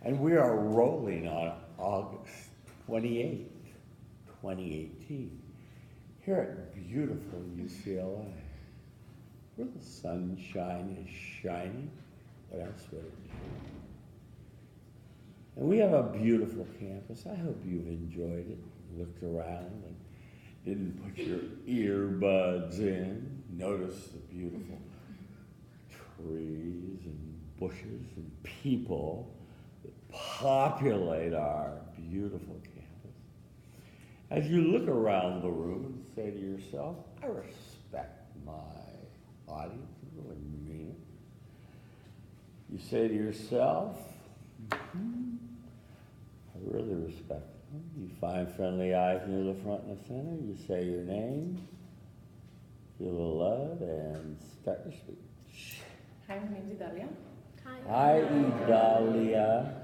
And we are rolling on August 28th, 2018, here at beautiful UCLA, where the sunshine is shining, but that's what it is. And we have a beautiful campus. I hope you've enjoyed it, looked around, and didn't put your earbuds in. Notice the beautiful trees and bushes and people that populate our beautiful campus. As you look around the room and say to yourself, I respect my audience, I really mean it. You say to yourself, I really respect them. You find friendly eyes near the front and the center. You say your name, feel the love, and start your speech. Hi, my name is Idalia. Hi, Idalia.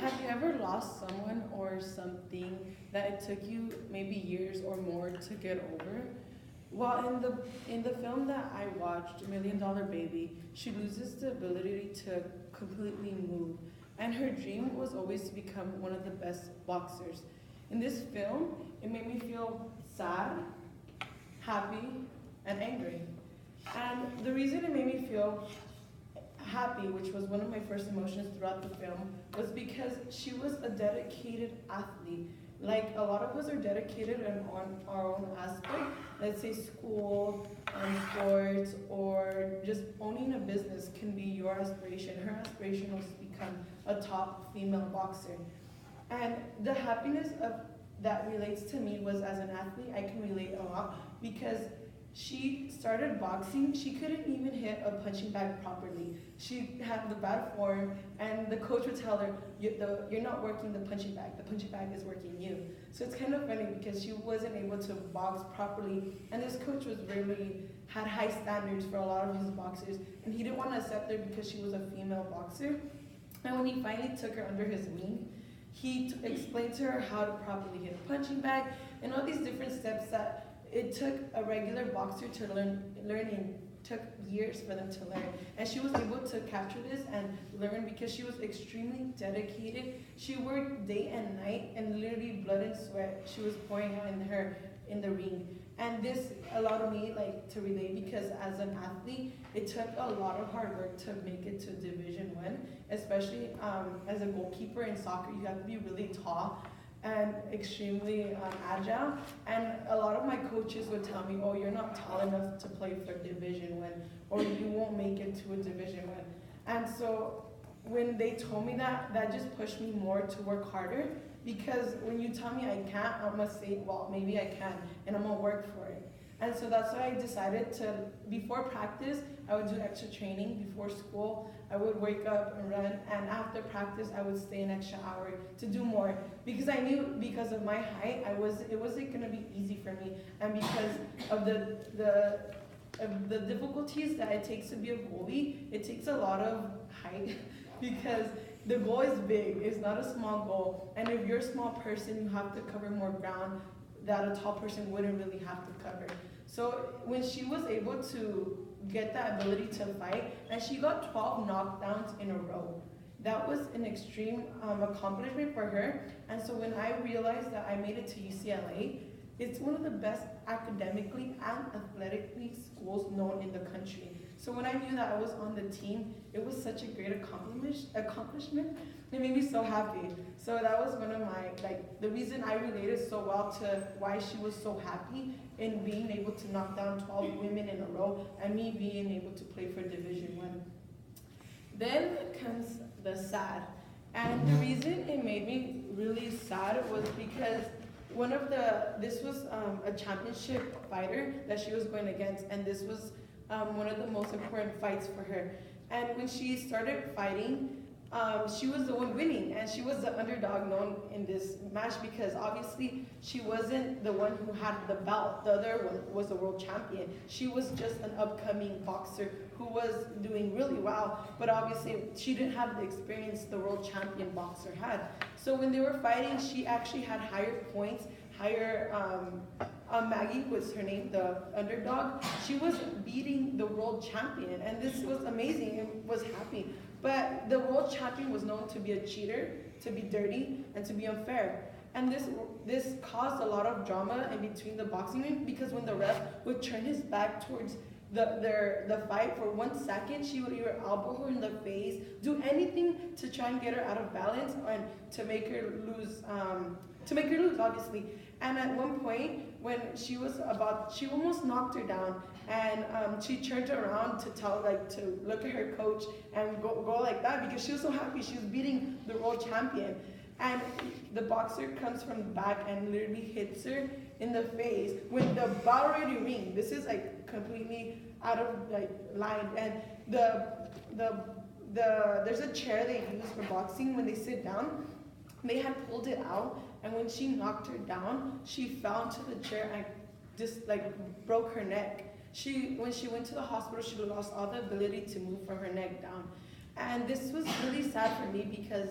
Have you ever lost someone or something that it took you maybe years or more to get over? Well, in the film that I watched, $1 Million Baby, she loses the ability to completely move, and her dream was always to become one of the best boxers. In this film, it made me feel sad, happy, and angry. And the reason it made me feel happy, which was one of my first emotions throughout the film, was because she was a dedicated athlete. Like a lot of us are dedicated on our own aspect, let's say school, sports, or just owning a business can be your aspiration. Her aspiration was to become a top female boxer. And the happiness of that relates to me was, as an athlete, I can relate a lot because she started boxing, she couldn't even hit a punching bag properly. She had the bad form, and the coach would tell her, you're not working the punching bag is working you. So it's kind of funny because she wasn't able to box properly, and this coach had high standards for a lot of his boxers, and he didn't want to accept her because she was a female boxer. And when he finally took her under his wing, he explained to her how to properly hit a punching bag, and all these different steps that it took a regular boxer to learn and took years for them to learn. And she was able to capture this and learn because she was extremely dedicated. She worked day and night, and literally blood and sweat she was pouring out in the ring. And this allowed me to relate because as an athlete, it took a lot of hard work to make it to Division I, especially as a goalkeeper in soccer. You have to be really tall and extremely agile, and a lot of my coaches would tell me, oh, you're not tall enough to play for Division I, or you won't make it to a Division I. And so when they told me that just pushed me more to work harder, because when you tell me I can't, I'm gonna say, well, maybe I can, and I'm gonna work for it. And so that's why I decided to, before practice, I would do extra training. Before school, I would wake up and run, and after practice, I would stay an extra hour to do more. Because I knew, because of my height, it wasn't gonna be easy for me, and because of the difficulties that it takes to be a goalie, it takes a lot of height, because the goal is big, it's not a small goal, and if you're a small person, you have to cover more ground that a tall person wouldn't really have to cover. So when she was able to get that ability to fight, and she got 12 knockdowns in a row, that was an extreme accomplishment for her. And so when I realized that I made it to UCLA, it's one of the best academically and athletically schools known in the country. So when I knew that I was on the team, it was such a great accomplishment. It made me so happy. So that was one of my, the reason I related so well to why she was so happy in being able to knock down 12 women in a row, and me being able to play for Division I. Then comes the sad. And the reason it made me really sad was because this was a championship fighter that she was going against, and this was one of the most important fights for her. And when she started fighting, she was the one winning, and she was the underdog known in this match because obviously she wasn't the one who had the belt. The other one was the world champion. She was just an upcoming boxer who was doing really well, but obviously she didn't have the experience the world champion boxer had. So when they were fighting, she actually had higher points, Maggie was her name, the underdog. She was beating the world champion, and this was amazing. It was happy. But the world champion was known to be a cheater, to be dirty, and to be unfair. And this caused a lot of drama in between the boxing ring, because when the ref would turn his back towards the fight for 1 second, she would either elbow her in the face, do anything to try and get her out of balance, and to make her lose. Obviously. And at one point, when she almost knocked her down, and she turned around to look at her coach and go like that, because she was so happy she was beating the world champion. And the boxer comes from the back and literally hits her in the face when the bell already ring. This is like completely out of line. And there's a chair they use for boxing when they sit down. They had pulled it out, and when she knocked her down, she fell into the chair and just broke her neck. When she went to the hospital, she lost all the ability to move from her neck down. And this was really sad for me, because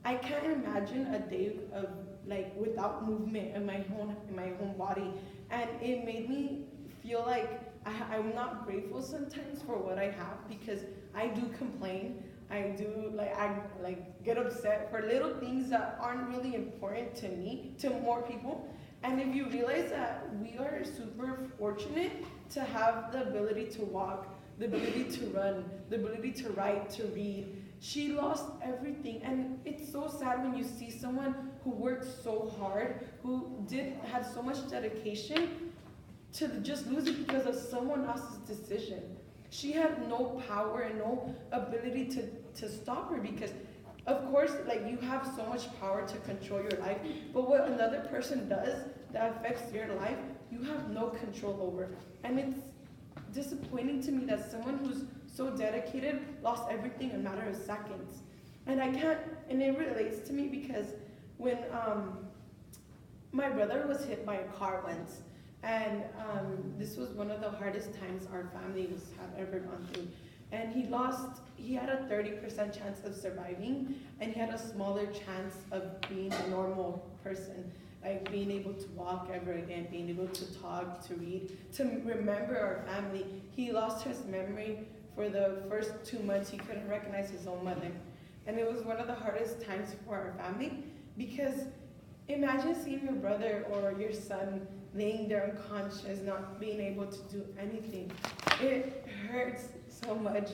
I can't imagine a day of without movement in my own body, and it made me feel like I'm not grateful sometimes for what I have, because I do complain. I do I get upset for little things that aren't really important to me, to more people. And if you realize that we are super fortunate to have the ability to walk, the ability to run, the ability to write, to read. She lost everything, and it's so sad when you see someone who worked so hard, who had so much dedication, to just lose it because of someone else's decision. She had no power and no ability to stop her, because of course you have so much power to control your life, but what another person does that affects your life, you have no control over. And it's disappointing to me that someone who's so dedicated lost everything in a matter of seconds. And it relates to me because when my brother was hit by a car once, and this was one of the hardest times our families have ever gone through. And he had a 30% chance of surviving, and he had a smaller chance of being a normal person, like being able to walk ever again, being able to talk, to read, to remember our family. He lost his memory for the first 2 months. He couldn't recognize his own mother. And it was one of the hardest times for our family, because imagine seeing your brother or your son laying there unconscious, not being able to do anything. It hurts so much.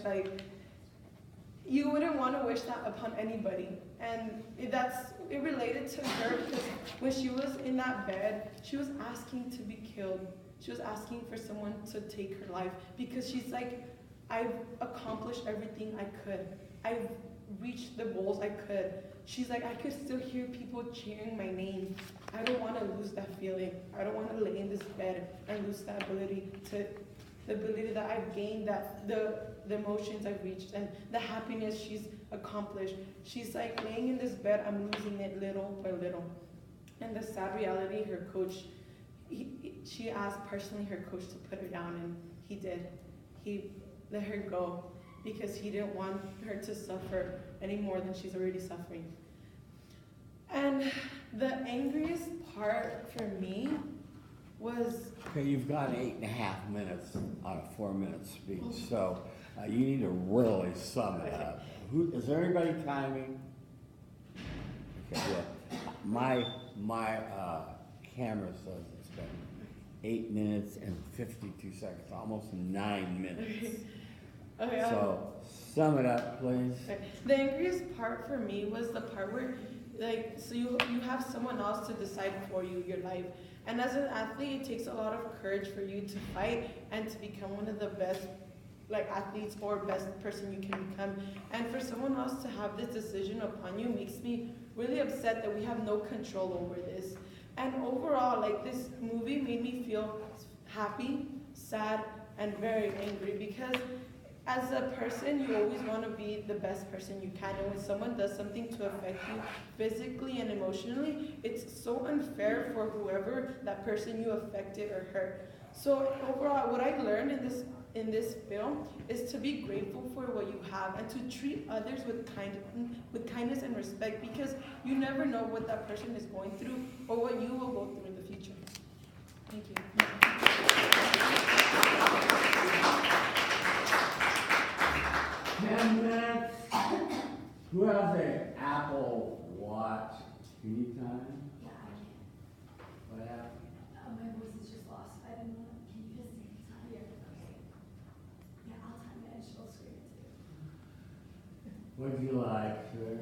You wouldn't want to wish that upon anybody. And it related to her, because when she was in that bed, she was asking to be killed. She was asking for someone to take her life, because she's like, I've accomplished everything I could. I've reached the goals I could. She's like, I could still hear people cheering my name. I don't want to lose that feeling. I don't want to lay in this bed and lose that ability that I've gained, that the emotions I've reached, and the happiness she's accomplished. She's like, laying in this bed, I'm losing it little by little. And the sad reality, her coach, she asked personally her coach to put her down, and he did. He let her go, because he didn't want her to suffer any more than she's already suffering. And the angriest part for me was... Okay, you've got 8.5 minutes on a 4-minute speech, so you need to really sum it up. Is there anybody timing? Okay, yeah. My camera says it's been 8 minutes and 52 seconds, almost 9 minutes. Okay, so sum it up, please. Okay. The angriest part for me was the part where, so you have someone else to decide for you your life. And as an athlete, it takes a lot of courage for you to fight and to become one of the best athletes or best person you can become. And for someone else to have this decision upon you makes me really upset that we have no control over this. And overall, this movie made me feel happy, sad, and very angry, because as a person, you always want to be the best person you can. And when someone does something to affect you physically and emotionally, it's so unfair for whoever that person you affected or hurt. So overall, what I learned in this film is to be grateful for what you have, and to treat others with kindness and respect, because you never know what that person is going through or what you will go through in the future. Thank you. 10 minutes. Who has an Apple Watch tea time? Yeah, I can. What happened? My voice is just lost. I didn't know. Can you just time it? Okay. Yeah, I'll time it and she'll scream it too. What'd you like, sir?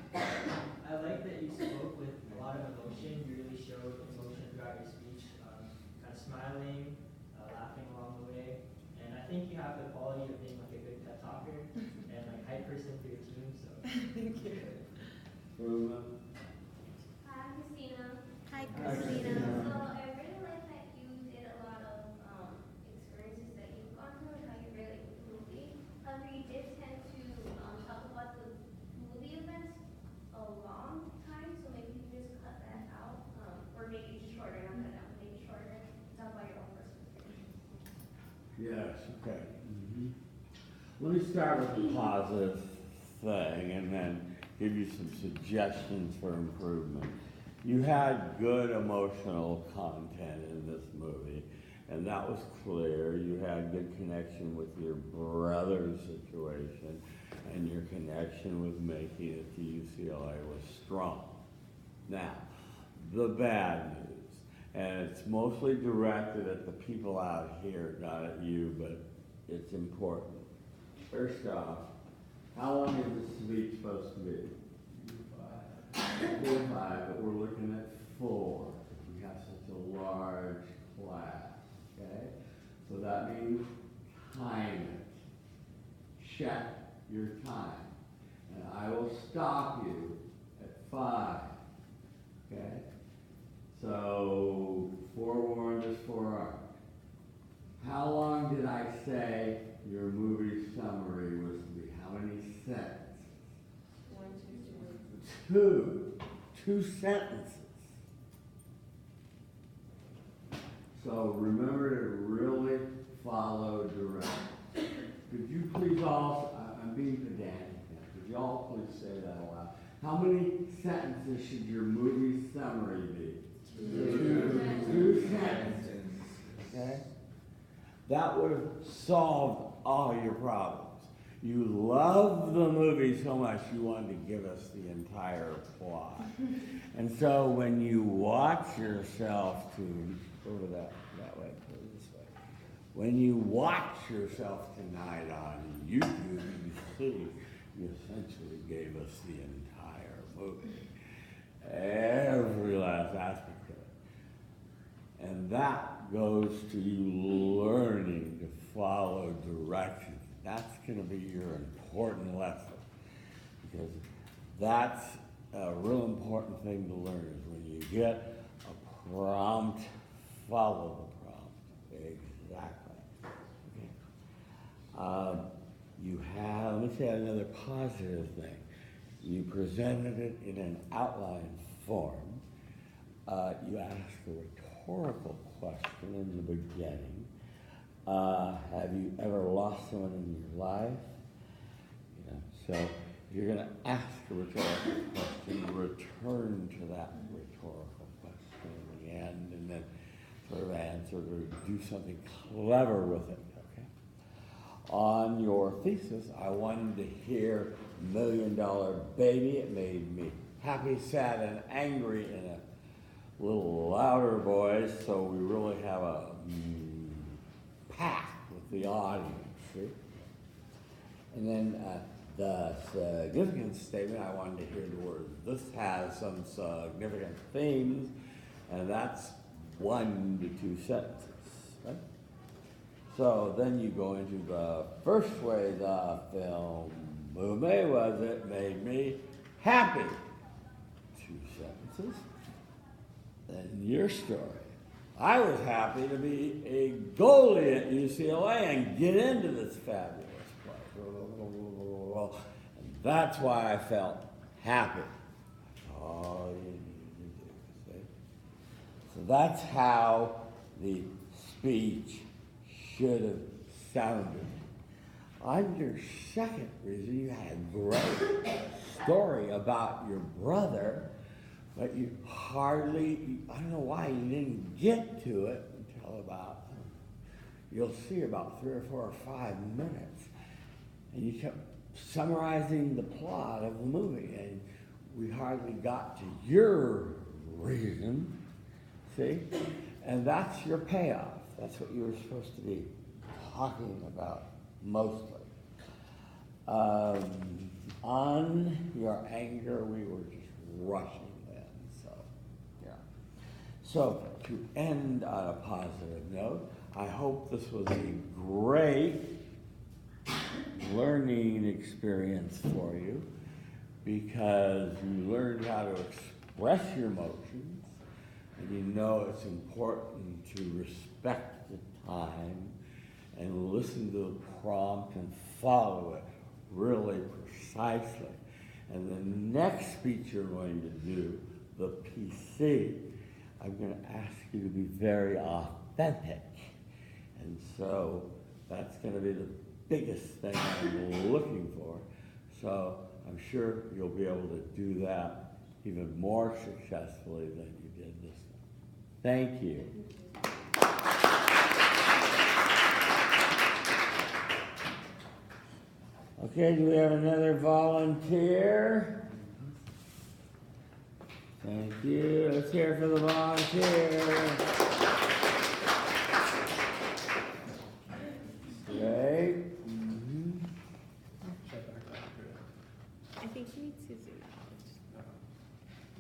I like that you spoke with a lot of emotion. You really showed emotion throughout your speech, kind of smiling, laughing along the way. And I think you have the quality of being like a good pep talker and like hype person for your team. So Thank you. Ruma? Hi, Christina. Hi, Christina. So I really like that you did a lot of experiences that you've gone through and how you relate with the movie. However, you did tend to talk about the movie events a long time, so maybe you can just cut that out, or make it shorter, not cut it out, make it shorter. Talk about your own personal experience. Yes, okay. Let me start with the positive thing and then give you some suggestions for improvement. You had good emotional content in this movie, and that was clear. You had good connection with your brother's situation, and your connection with making it to UCLA was strong. Now, the bad news, and it's mostly directed at the people out here, not at you, but it's important. First off, how long is this speech supposed to be? 4 or 5, but we're looking at 4. We have such a large class, okay? So that means time it. Check your time. And I will stop you at 5, okay? So, forewarned is forearmed. How long did I say your movie summary was to be? How many sentences? 1, 2, 3. 2. 2 sentences. So remember to really follow directions. Could you please all, I'm being pedantic now, could you all please say that aloud? How many sentences should your movie summary be? 2 sentences. Okay? That would have solved all your problems. You love the movie so much you wanted to give us the entire plot. And so when you watch yourself over that way, go this way. When you watch yourself tonight on YouTube, you see you essentially gave us the entire movie. Every last aspect of it. And that goes to you learning to follow directions. That's going to be your important lesson, because that's a real important thing to learn is when you get a prompt, follow the prompt. Exactly. Okay. You have, let me say another positive thing. You presented it in an outline form. You asked a rhetorical question in the beginning. Have you ever lost someone in your life? So if you're going to ask a rhetorical question, return to that rhetorical question in the end, and then sort of answer or do something clever with it. Okay. On your thesis, I wanted to hear $1 Million Baby. It made me happy, sad, and angry in a little louder voice, so we really have a pack with the audience, see? And then the significance statement, I wanted to hear the words, this has some significant themes, and that's 1 to 2 sentences, right? So then you go into the first way the film movie was, it made me happy. 2 sentences. Then your story. I was happy to be a goalie at UCLA and get into this fabulous place. And that's why I felt happy. All you need to do, see? So that's how the speech should have sounded. On your second reason, you had a great story about your brother, but you hardly, I don't know why you didn't get to it until about, you'll see, about 3 or 4 or 5 minutes. And you kept summarizing the plot of the movie, and we hardly got to your reason, see? And that's your payoff. That's what you were supposed to be talking about mostly. On your anger, we were just rushing then, so, yeah. So, to end on a positive note, I hope this was a great learning experience for you, because you learned how to express your emotions, and you know it's important to respect the time and listen to the prompt and follow it really precisely. And the next speech you're going to do, the PC, I'm going to ask you to be very authentic. And so that's going to be the biggest thing I'm looking for. So I'm sure you'll be able to do that even more successfully than you did this one. Thank you. Okay, do we have another volunteer? Thank you. Let's hear it for the volunteer. Great. I think she needs to zoom out.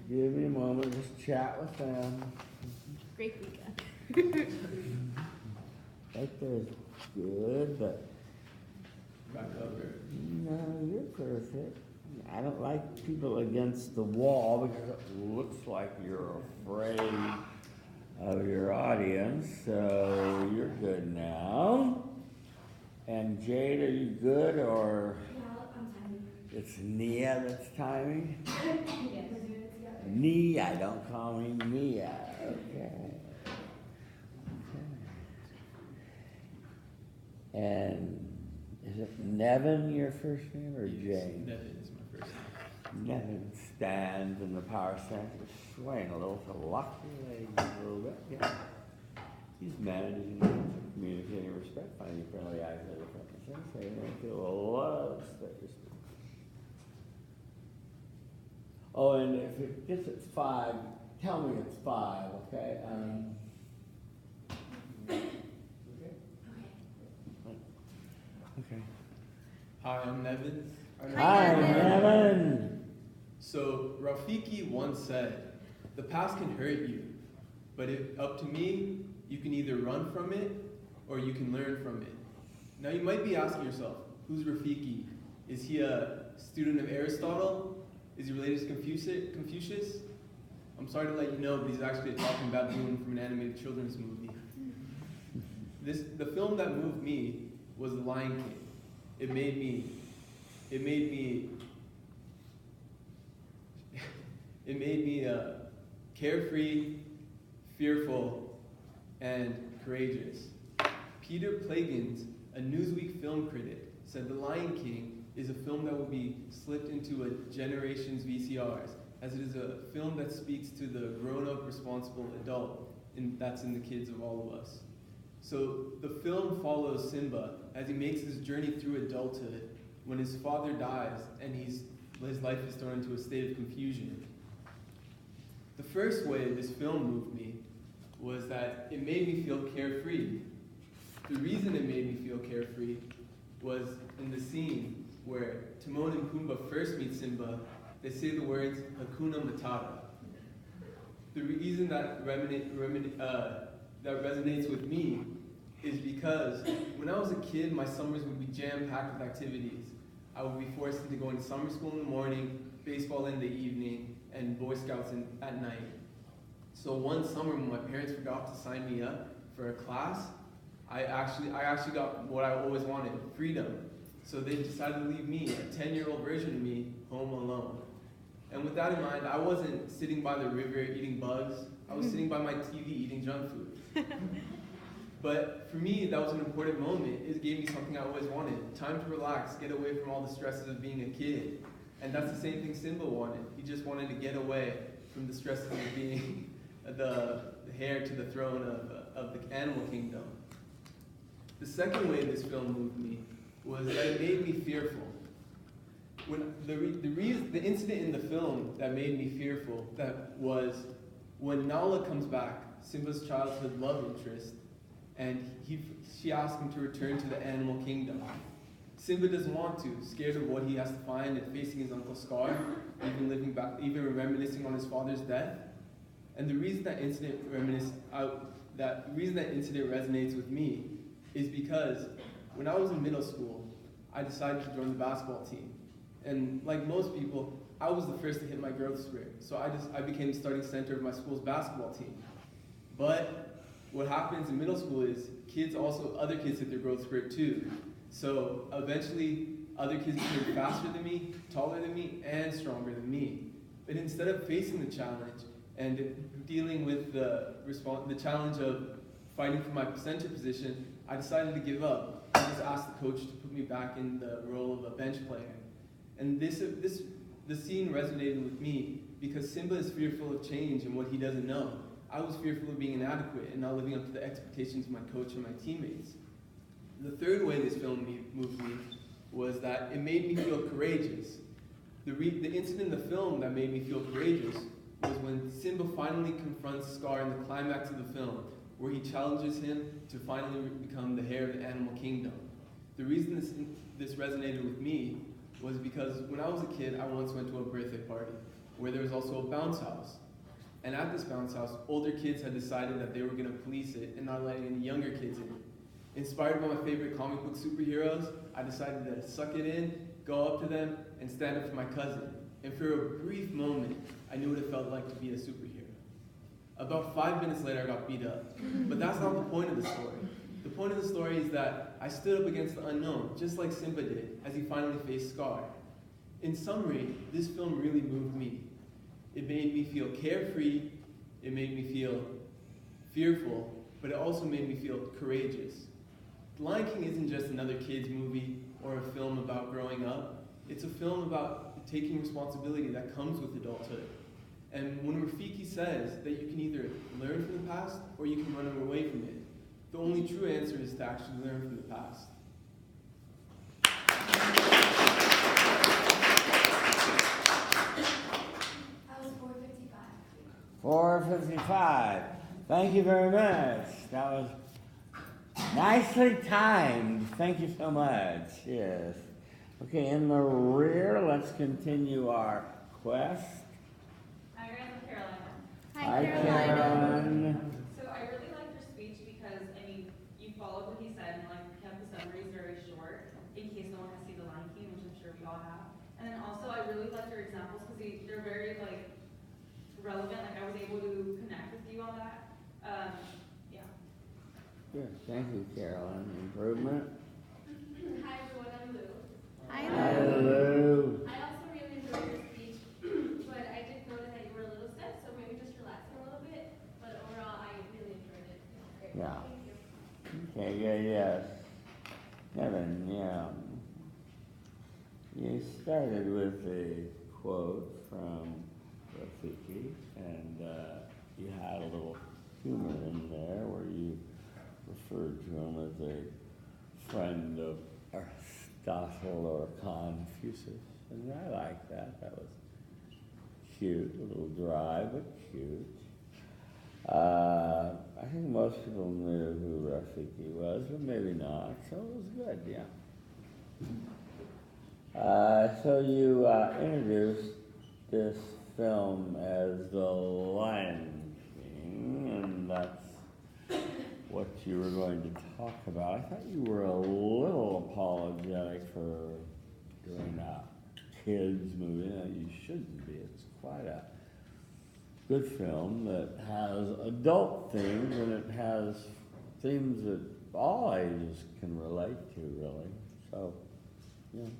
Give me a moment, just chat with them. Great weekend. Right there is good, but Back up here. no, you're perfect. I don't like people against the wall because it looks like you're afraid of your audience. So you're good now. And Jade, are you good, or Yeah, I'm timing. it's Nia that's timing? Yes. We're doing it together. Nia, don't call me Nia. Okay. And is it Nevin, your first name, or Jane? Nevin is my first name. Nevin stands in the power center, swaying a little to lock your legs a little bit. Yeah. He's managing to communicating respect, finding friendly eyes at the front and center, saying they feel a love that you're speaking. Oh, and if it gets at 5, tell me it's 5, okay? Okay. Hi, I'm Nevin. Hi, Nevin. So, Rafiki once said, "The past can hurt you, but if up to me, you can either run from it or you can learn from it." Now, you might be asking yourself, who's Rafiki? Is he a student of Aristotle? Is he related to Confucius? I'm sorry to let you know, but he's actually a talking baboon from an animated children's movie. The film that moved me was The Lion King. It made me carefree, fearful, and courageous. Peter Plagans, a Newsweek film critic, said The Lion King is a film that will be slipped into a generation's VCRs, as it is a film that speaks to the grown-up, responsible adult that's in the kids of all of us. So the film follows Simba as he makes his journey through adulthood when his father dies and his life is thrown into a state of confusion. The first way this film moved me was that it made me feel carefree. The reason it made me feel carefree was in the scene where Timon and Pumbaa first meet Simba, they say the words Hakuna Matata. The reason that resonates with me is because when I was a kid, my summers would be jam-packed with activities. I would be forced into going to summer school in the morning, baseball in the evening, and Boy Scouts at night. So one summer when my parents forgot to sign me up for a class, I actually got what I always wanted, freedom. So they decided to leave me, a 10-year-old version of me, home alone. And with that in mind, I wasn't sitting by the river eating bugs. I was sitting by my TV eating junk food. But for me, that was an important moment. It gave me something I always wanted. Time to relax, get away from all the stresses of being a kid. And that's the same thing Simba wanted. He just wanted to get away from the stresses of being the heir to the throne of the animal kingdom. The second way this film moved me was that it made me fearful. when the incident in the film that made me fearful that was when Nala comes back, Simba's childhood love interest, and she asks him to return to the animal kingdom. Simba doesn't want to, scared of what he has to find and facing his uncle Scar, even reminiscing on his father's death. And the reason that incident resonates with me is because when I was in middle school, I decided to join the basketball team. And like most people, I was the first to hit my growth spurt. So I became the starting center of my school's basketball team. But what happens in middle school is other kids hit their growth spurt too. So eventually, other kids became faster than me, taller than me, and stronger than me. But instead of facing the challenge and dealing with the challenge of fighting for my center position, I decided to give up. I just asked the coach to put me back in the role of a bench player. And the scene resonated with me because Simba is fearful of change and what he doesn't know. I was fearful of being inadequate and not living up to the expectations of my coach and my teammates. The third way this film moved me was that it made me feel courageous. The incident in the film that made me feel courageous was when Simba finally confronts Scar in the climax of the film, where he challenges him to finally become the heir of the animal kingdom. The reason this resonated with me was because when I was a kid, I once went to a birthday party where there was also a bounce house. And at this bounce house, older kids had decided that they were going to police it and not letting any younger kids in. Inspired by my favorite comic book superheroes, I decided to suck it in, go up to them, and stand up for my cousin. And for a brief moment, I knew what it felt like to be a superhero. About 5 minutes later, I got beat up. But that's not the point of the story. The point of the story is that I stood up against the unknown, just like Simba did, as he finally faced Scar. In summary, this film really moved me. It made me feel carefree, it made me feel fearful, but it also made me feel courageous. The Lion King isn't just another kid's movie or a film about growing up. It's a film about taking responsibility that comes with adulthood. And when Rafiki says that you can either learn from the past or you can run away from it, the only true answer is to actually learn from the past. I was 4:55. 4:55. Thank you very much. That was nicely timed. Thank you so much. Yes. Okay, in the rear, let's continue our quest. Hi, guys. I'm Caroline. Hi, Caroline. So I really liked your speech because, I mean, you followed what he said and, like, kept the summaries very short in case no one has seen The Lion King, which I'm sure we all have. And then also, I really liked your examples because they're very, like, relevant. Like, I was able to connect with you on that. Yeah. Good. Thank you, Caroline. Improvement. Hi everyone, I'm Lou. Hi, Lou. I also really enjoyed your speech, but I did notice that you were a little stiff, so maybe just relaxing a little bit. But overall, I really enjoyed it. It was great. Yeah. Thank you. Okay, good, yes. Kevin, yeah. You started with a quote from Rafiki, and you had a little humor in there where you referred to him as a friend of Aristotle or Confucius, and I like that. That was cute, a little dry, but cute. I think most people knew who Rafiki was, but maybe not, so it was good, yeah. So you introduced this film as The Lion King, and that's what you were going to talk about. I thought you were a little apologetic for doing a kids movie. No, you shouldn't be. It's quite a good film that has adult themes, and it has themes that all ages can relate to, really. So, yeah,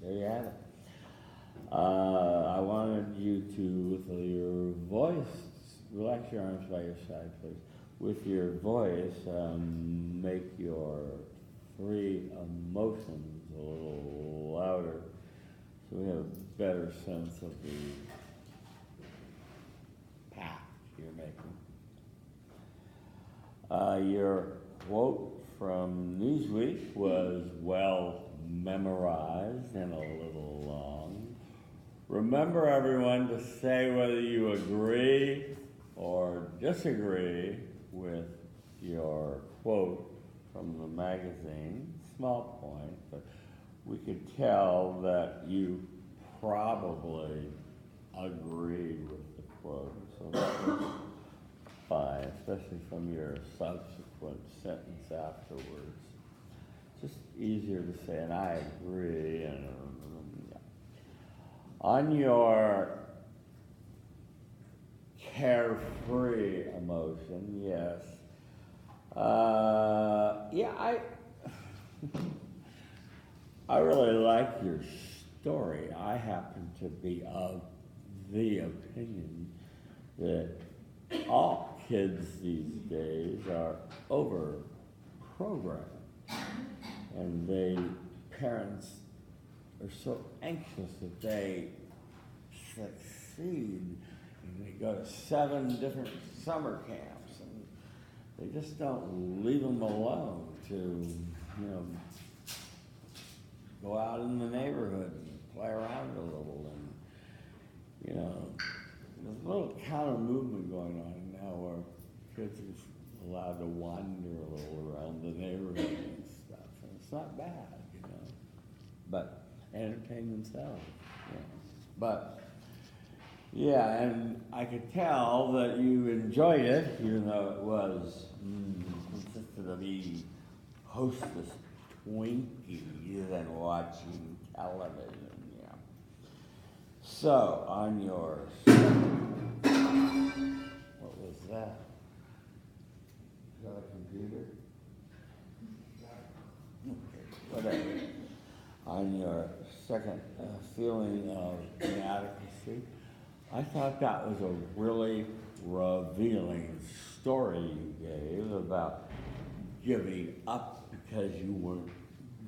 there you have it. I wanted you to, with your voice, relax your arms by your side, please. With your voice, make your three emotions a little louder so we have a better sense of the path you're making. Your quote from Newsweek was well memorized and a little long. remember, everyone, to say whether you agree or disagree with your quote from the magazine. Small point, but we could tell that you probably agreed with the quote. So that was fine, especially from your subsequent sentence afterwards. Just easier to say, and I agree. And yeah. On your carefree emotion, yes. Yeah, I really like your story. I happen to be of the opinion that all kids these days are over programmed, and parents are so anxious that they succeed, and they go to 7 different summer camps, and they just don't leave them alone to, go out in the neighborhood and play around a little. And, there's a little counter movement going on now where kids are allowed to wander a little around the neighborhood and stuff. And it's not bad, but entertain themselves. But, yeah, and I could tell that you enjoyed it, even though it was consisted of eating Hostess Twinkies and watching television. Yeah. So on yours, what was that? Is that a computer? Okay, whatever. On your second feeling of inadequacy, I thought that was a really revealing story you gave about giving up because you weren't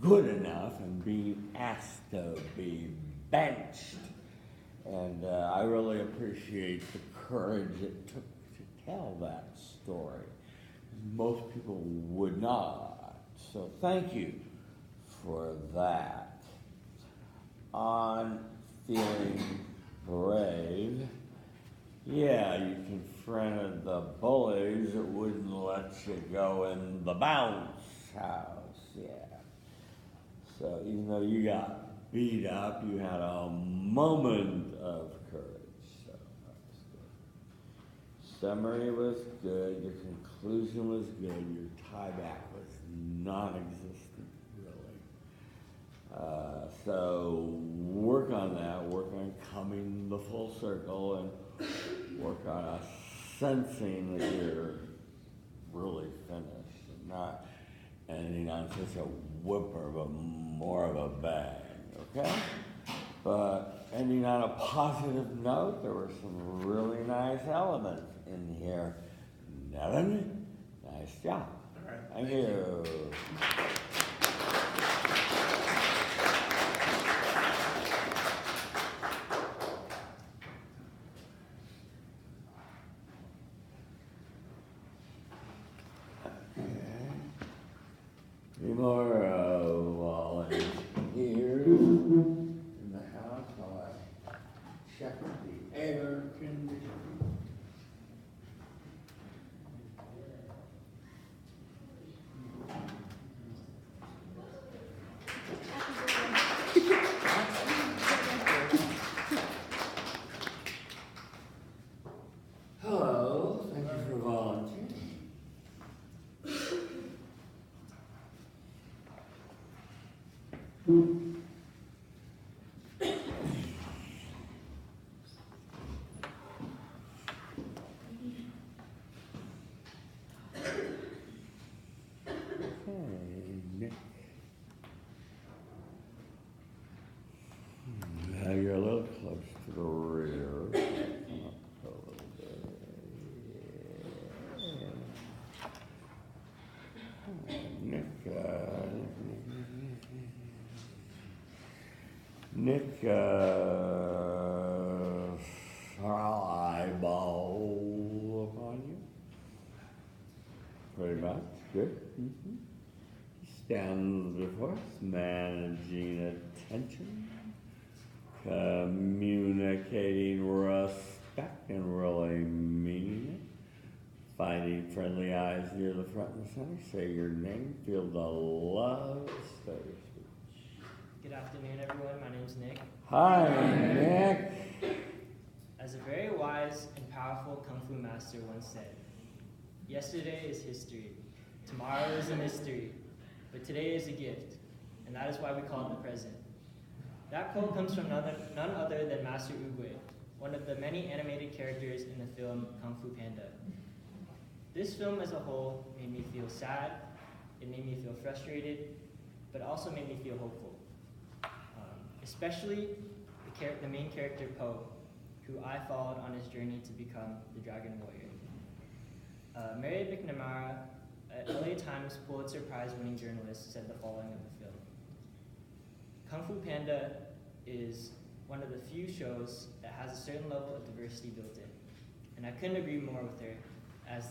good enough and being asked to be benched. And I really appreciate the courage it took to tell that story. Most people would not. So thank you for that. On feeling brave, yeah, you confronted the bullies that wouldn't let you go in the bounce house, yeah. So even though you got beat up, you had a moment of courage, so that was good. Summary was good, your conclusion was good, your tieback was non-existent, really. So work on that, work on coming the full circle, and work on us sensing that you're really finished and not ending on such a whimper, but more of a bang, okay? But ending on a positive note, there were some really nice elements in here. Nevin, nice job. All right. Thank you. Any more volunteers in the house while I check the air conditioning? Hello, thank you for volunteering. Nick. Now you're a little close to the rear. Come up a little bit. Yeah. Nick, eyeball upon you. Pretty much. Good. Mm-hmm. Stands before us, managing attention, communicating respect and really meaning it, finding friendly eyes near the front and center, say your name, feel the love, start your speech. Good afternoon, everyone. My name's Nick. Hi, Nick. As a very wise and powerful Kung Fu master once said, yesterday is history, tomorrow is a mystery, but today is a gift, and that is why we call it the present. That quote comes from none other than Master Ucla, one of the many animated characters in the film Kung Fu Panda. This film as a whole made me feel sad, it made me feel frustrated, but also made me feel hopeful. Especially the main character, Po, who I followed on his journey to become the Dragon Warrior. Mary McNamara, a LA Times Pulitzer Prize-winning journalist, said the following of the film. Kung Fu Panda is one of the few shows that has a certain level of diversity built in. And I couldn't agree more with her, as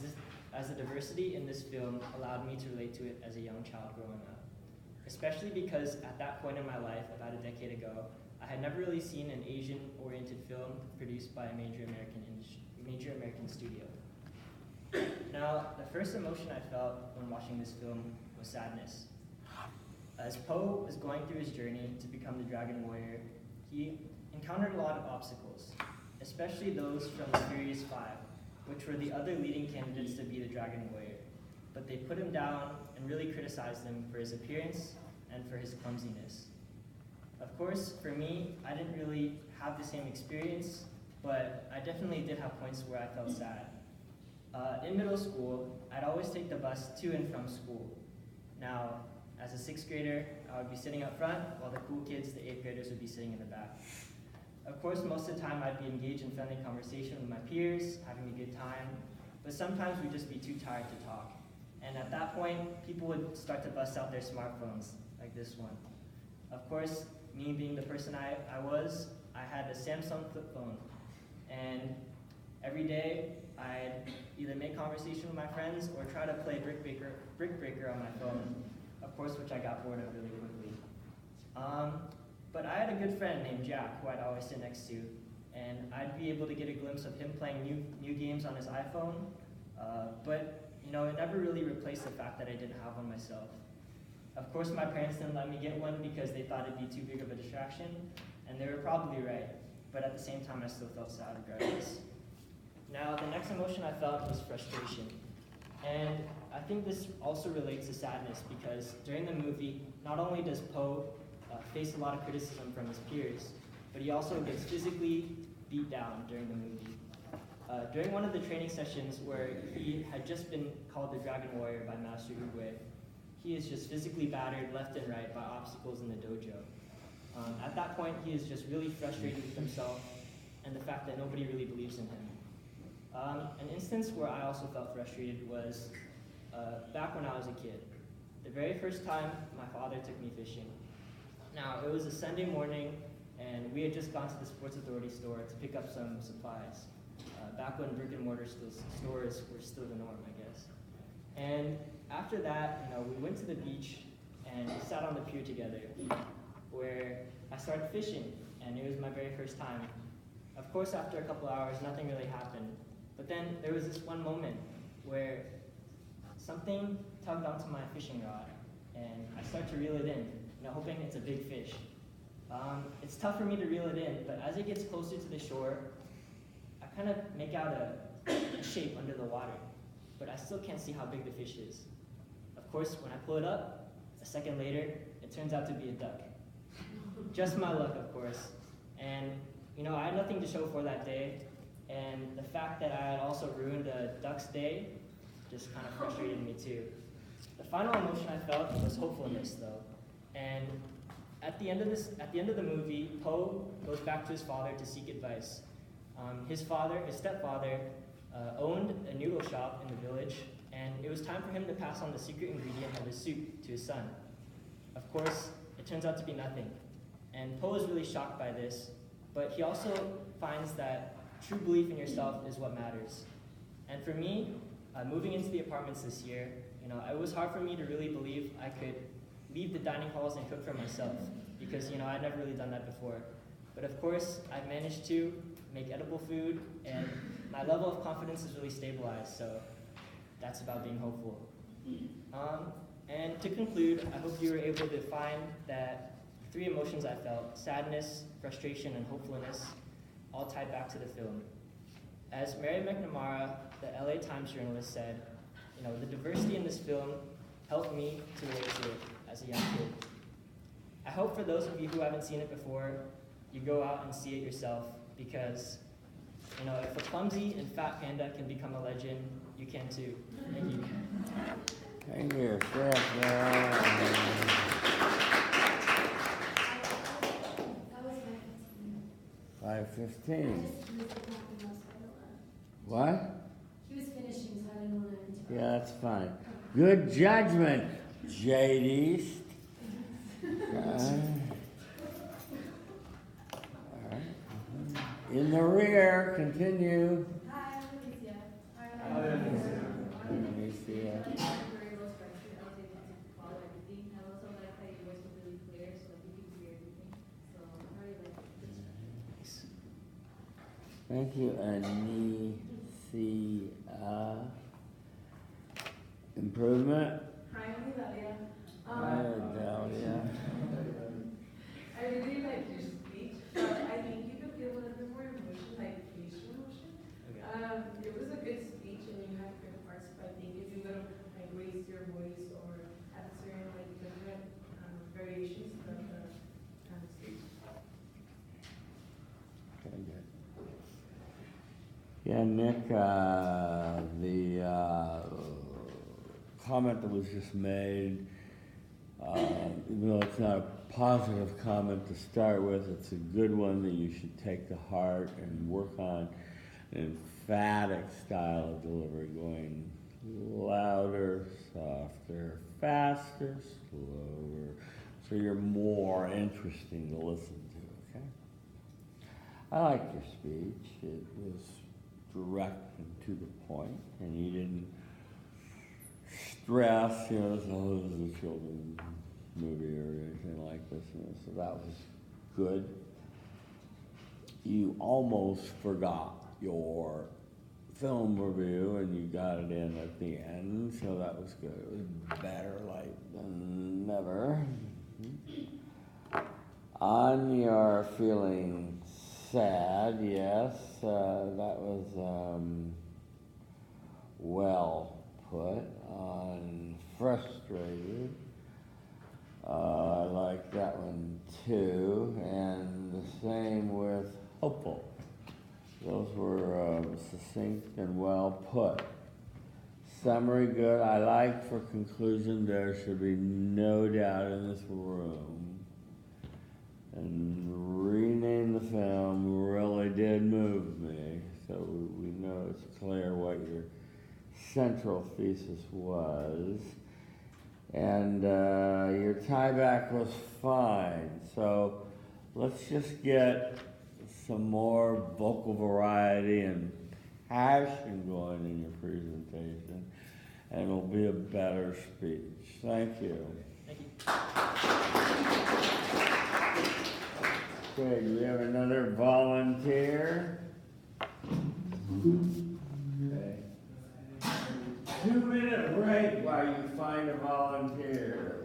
the diversity in this film allowed me to relate to it as a young child growing up. Especially because at that point in my life, about a decade ago, I had never really seen an Asian-oriented film produced by a major American studio. Now, the first emotion I felt when watching this film was sadness. As Po was going through his journey to become the Dragon Warrior, he encountered a lot of obstacles, especially those from the Furious Five, which were the other leading candidates to be the Dragon Warrior. But they put him down and really criticized him for his appearance and for his clumsiness. Of course, for me, I didn't really have the same experience, but I definitely did have points where I felt sad. In middle school, I'd always take the bus to and from school. Now, as a 6th grader, I would be sitting up front, while the cool kids, the 8th graders, would be sitting in the back. Of course, most of the time I'd be engaged in friendly conversation with my peers, having a good time, but sometimes we'd just be too tired to talk. And at that point, people would start to bust out their smartphones, like this one. Of course, me being the person I was, I had a Samsung flip phone. And every day, I'd either make conversation with my friends or try to play Brick Breaker on my phone, of course, which I got bored of really quickly. But I had a good friend named Jack, who I'd always sit next to, and I'd be able to get a glimpse of him playing new games on his iPhone, but you know, it never really replaced the fact that I didn't have one myself. Of course, my parents didn't let me get one because they thought it'd be too big of a distraction, and they were probably right, but at the same time, I still felt sad regardless. Now, the next emotion I felt was frustration. And I think this also relates to sadness because during the movie, not only does Po face a lot of criticism from his peers, but he also gets physically beat down during the movie. During one of the training sessions where he had just been called the Dragon Warrior by Master Ucla, he is just physically battered left and right by obstacles in the dojo. At that point, he is just really frustrated with himself and the fact that nobody really believes in him. An instance where I also felt frustrated was back when I was a kid. The very first time my father took me fishing. Now, it was a Sunday morning, and we had just gone to the Sports Authority store to pick up some supplies, back when brick and mortar stores were still the norm, I guess. And after that, you know, we went to the beach and we sat on the pier together, where I started fishing, and it was my very first time. Of course, after a couple hours, nothing really happened. But then there was this one moment where something tugged onto my fishing rod, and I start to reel it in, you know, hoping it's a big fish. It's tough for me to reel it in, but as it gets closer to the shore, I kind of make out a shape under the water, but I still can't see how big the fish is. Of course, when I pull it up, a second later, it turns out to be a duck. Just my luck, of course. And, you know, I had nothing to show for that day, and the fact that I had also ruined a duck's day just kind of frustrated me too. The final emotion I felt was hopefulness, though. And at the end of the movie, Po goes back to his father to seek advice. His stepfather, owned a noodle shop in the village, and it was time for him to pass on the secret ingredient of his soup to his son. Of course, it turns out to be nothing. And Po is really shocked by this, but he also finds that true belief in yourself is what matters. And for me, moving into the apartments this year, you know, it was hard for me to really believe I could leave the dining halls and cook for myself because, you know, I'd never really done that before. But of course, I've managed to make edible food, and my level of confidence is really stabilized, so that's about being hopeful. And to conclude, I hope you were able to find that the three emotions I felt, sadness, frustration, and hopefulness, all tied back to the film. As Mary McNamara, the LA Times journalist, said, the diversity in this film helped me to relate to it as a young kid. I hope for those of you who haven't seen it before, you go out and see it yourself, because if a clumsy and fat panda can become a legend, you can too. Thank you. Thank you, Chef. That was my 5:15. just used the bathroom, so I don't wanna- What? He was finishing, so I didn't want to interrupt. Yeah, that's fine. Good judgment, Jade East. All right. In the rear, continue. Hi, I'm Alicia. Alicia. Very low structure, I was able to follow everything. I also like how your voice was really clear, so like you could hear everything. So I really like it. Thank you, Anicia. Improvement? Hi, I'm Dalia. Hi, Dahlia. I really like your speech, but I think you could feel a little bit more emotion, like facial emotion. It was a good speech and you had good parts, but I think if you would have like raised your voice or had certain like different variations of the speech. Okay, good. Yeah, Nick, the comment that was just made, even though it's not a positive comment to start with, it's a good one that you should take to heart and work on an emphatic style of delivery, going louder, softer, faster, slower, so you're more interesting to listen to, okay? I liked your speech. It was direct and to the point, and you didn't stress, this is a children's movie or anything like this, so that was good. You almost forgot your film review and you got it in at the end, so that was good. It was better late than never. On your feeling sad, yes, that was well put. On frustrated, I like that one too, and the same with hopeful. Those were succinct and well put. Summary good. I like for conclusion there should be no doubt in this room. And rename the film really did move me, so we know it's clear what your central thesis was. And your tieback was fine, so let's just get some more vocal variety and passion going in your presentation, and it'll be a better speech. Thank you. Thank you. Okay, do we have another volunteer? Okay. 2-minute break while you find a volunteer.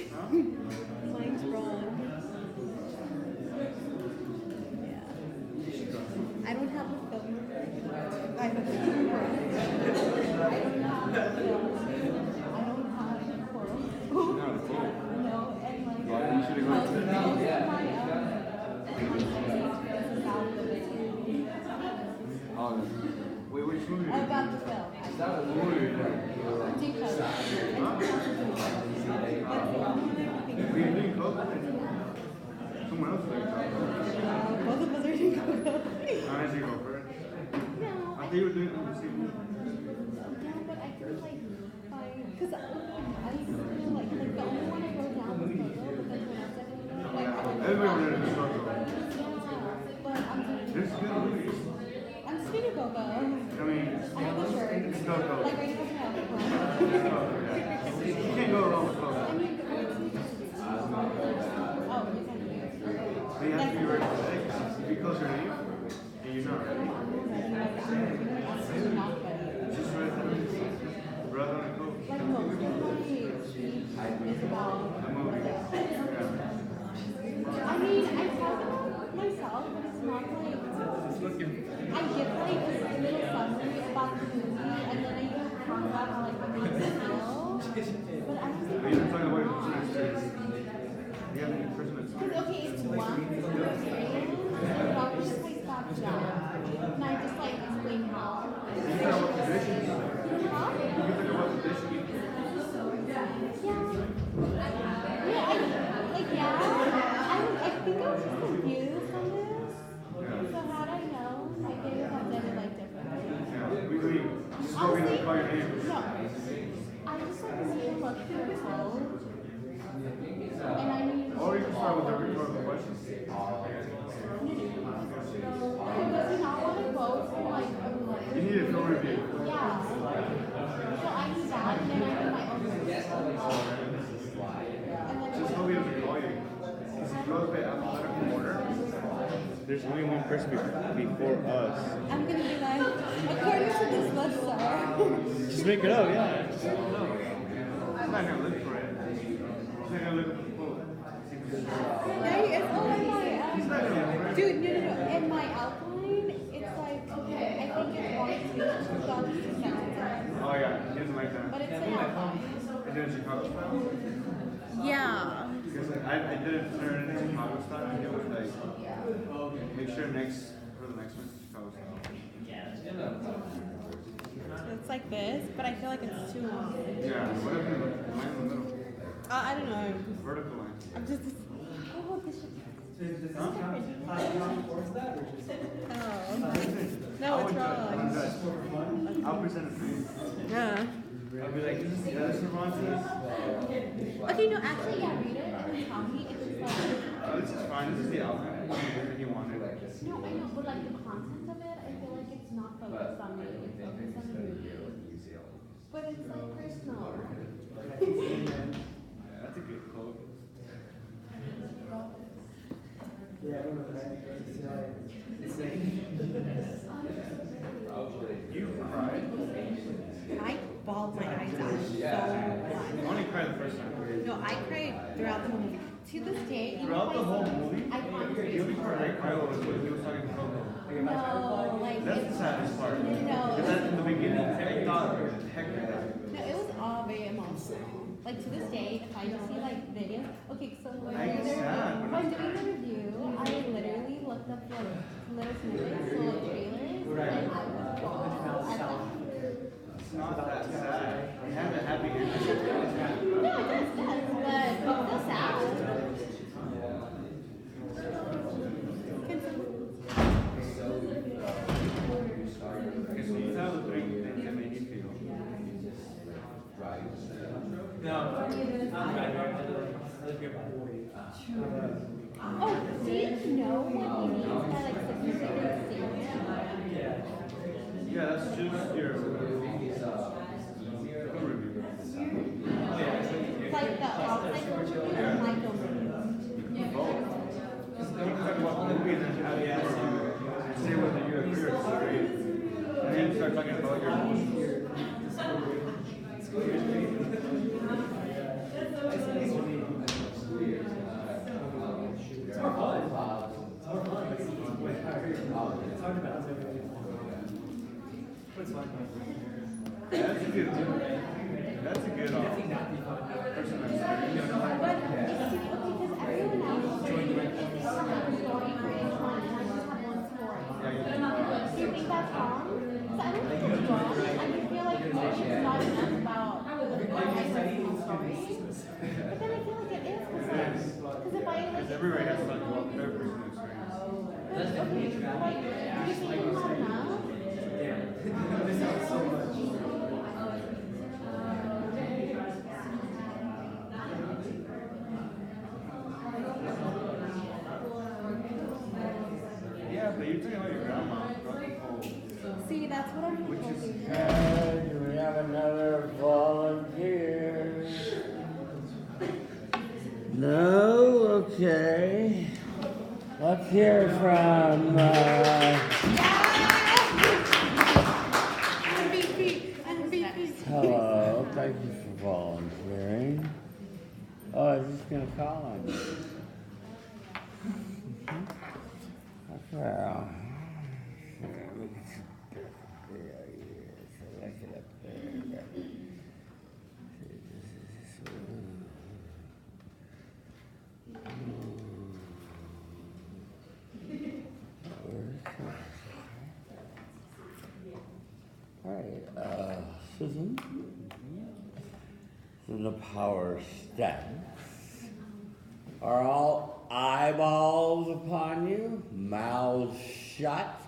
Mine's wrong. Mine's wrong. Yeah. I don't have a film. I have a film. I don't have a film. I don't have a quote. No, and like, Well, you should have gone to the most of my about the Wait, which movie? about the film. That was movie. Because We didn't go. Someone else did. both of us are doing Coco. I see go first. No, I think you were doing the same movie. yeah, but I feel like because I feel like the only one I wrote down was Coco, but then when else I didn't know, Everybody wanted to start. yeah, but This is good movie. I'm speaking Coco. I mean, I have a shirt. it's Coco. Like, are you supposed to have a You can't go wrong with Coke. I mean, oh, you can do But you have to be ready for that. If you close your name and you're not ready, just write that. Brother on a Coke. like most of my speech is about The movie. Yeah. I mean, I talk about myself, but it's not like I give like a little summary about the movie, and then I talk about how like it makes me feel. But I don't think But you're talking about your personal experience. You have any personal because experience? okay, it's one experience, but I'll just like stop that, and I just like explain how. You can talk about the dish. You Huh? can talk about the dish. Yeah, I think I was just confused on this. So how'd I know? I could have done it like differently. Yeah. We just go in and call your name. No, I just like need to look for a code, and I need to. Or you can start with a rhetorical question. Because you not want to go from like a You need a film review. yeah. So I need that, and then I need my own review. And then Just hope he doesn't call you. Because if you go to the alphabetical order, there's only one person before us. I'm gonna be like, according to this list, sir. Just make it up, yeah. He's not gonna look for it. He's not gonna look at the quote. Yeah, it's all in my dude, no. In my outline, it's like I think it's 1, 2, 2 sentences. Oh yeah, he doesn't like that. But it's an outline. Is it in Chicago style? Yeah. Because I didn't turn it into Chicago style. I did it like, make sure for the next one, Chicago style. It's like this, but I feel like it's too long. Yeah, whatever, line in the middle. I don't know. Vertical line. I'm just. Oh, this should. Huh? Oh. No, it's wrong. I'll present it for you. Yeah. I'll be like, yeah, this is Cervantes. Okay, no, actually, yeah, read it and then tell me. It's just like. This is fine. This is the outline. If you want it. No, I know, but like the content of it, I feel like it's not focused on me. It's focused on the movie. But it's like personal. Yeah, that's a good quote. You cried? I bawled my eyes out so You much. only cried the first time. No, I cried throughout the whole movie. To this day, even Throughout the if I whole see- movie? I honestly. The only part I cried was when he was talking to Coco. No, like That's it's, the saddest part. No. Because that's in the beginning. I thought, heck yeah. no, it was all very emotional. Like to this day, if I just see like videos, okay, so when I doing get sad when when doing the review, I literally looked up like little snippets, little trailers, and I would bawl at them. It's not that sad. It has a happy ending. No, it does, but it's still sad. Okay, so you have the three things that make you feel. Oh, do you know what he means by like significant statement? Yeah, that's just your film review. Like the outside review or my film review? Both. You can talk about the movie and then have the ask you and say whether you agree or disagree. And then start talking about your emotions. That's a good person. But it's because everyone else is doing it, they have like a story for each one, and I just have one story. Do you think that's wrong? So I don't think it's wrong. I just feel like it's not enough about my personal story. But then I feel like it is because if I like. Because everybody has to talk about their personal experience. But okay, like, do you think it's not enough? Yeah, but you're talking about your grandma throughout the whole. See, that's what I'm Which is confused. And we have another volunteer. Okay. Let's hear from. Hello. Thank you for volunteering. Oh, I was just gonna call on you. Well, let me get some select it up there. All right, Susan. From the power stance. Are all eyeballs upon you? Mouths shut?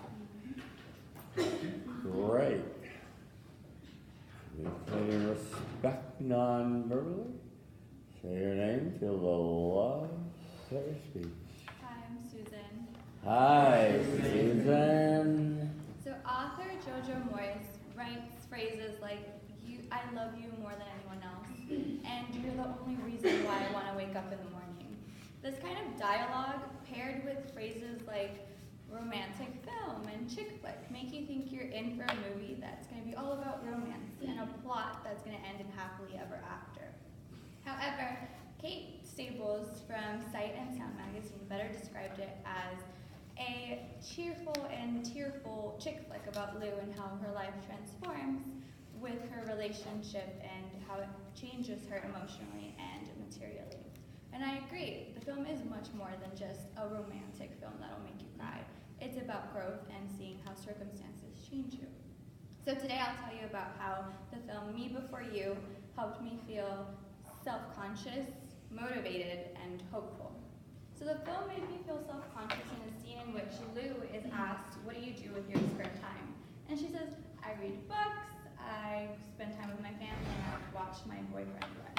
Great. We play in respect non-verbally. Say your name, feel the love, say your speech. Hi, I'm Susan. Hi, Susan. So author Jojo Moyes writes phrases like, I love you more than anyone else, and you're the only reason why I want to wake up in the morning. This kind of dialogue, paired with phrases like romantic film and chick flick, make you think you're in for a movie that's going to be all about romance and a plot that's going to end in happily ever after. However, Kate Stables from Sight and Sound magazine better described it as a cheerful and tearful chick flick about Lou and how her life transforms with her relationship and how it changes her emotionally and materially. And I agree, the film is much more than just a romantic film that'll make you cry. It's about growth and seeing how circumstances change you. So today I'll tell you about how the film Me Before You helped me feel self-conscious, motivated, and hopeful. So the film made me feel self-conscious in a scene in which Lou is asked, what do you do with your spare time? And she says, I read books, I spend time with my family, and I watch my boyfriend run.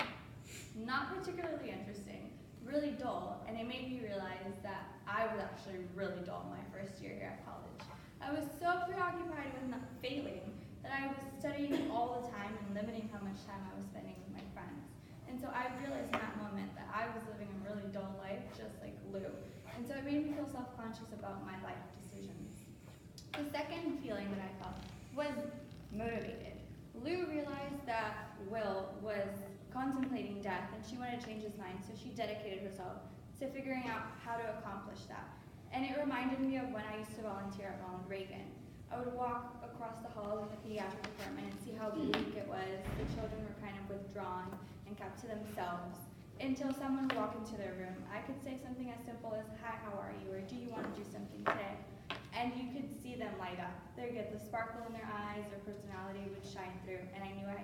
Not particularly interesting, really dull, and it made me realize that I was actually really dull my first year here at college. I was so preoccupied with not failing that I was studying all the time and limiting how much time I was spending with my friends. And so I realized in that moment that I was living a really dull life, just like Lou. And so it made me feel self-conscious about my life decisions. The second feeling that I felt was motivated. Lou realized that Will was contemplating death and she wanted to change his mind, so she dedicated herself to figuring out how to accomplish that. And it reminded me of when I used to volunteer at Ronald Reagan. I would walk across the halls in the pediatric department and see how bleak it was. The children were kind of withdrawn and kept to themselves until someone would walk into their room. I could say something as simple as, hi, how are you? Or do you want to do something today? And you could see them light up. They'd get the sparkle in their eyes, their personality would shine through, and I knew I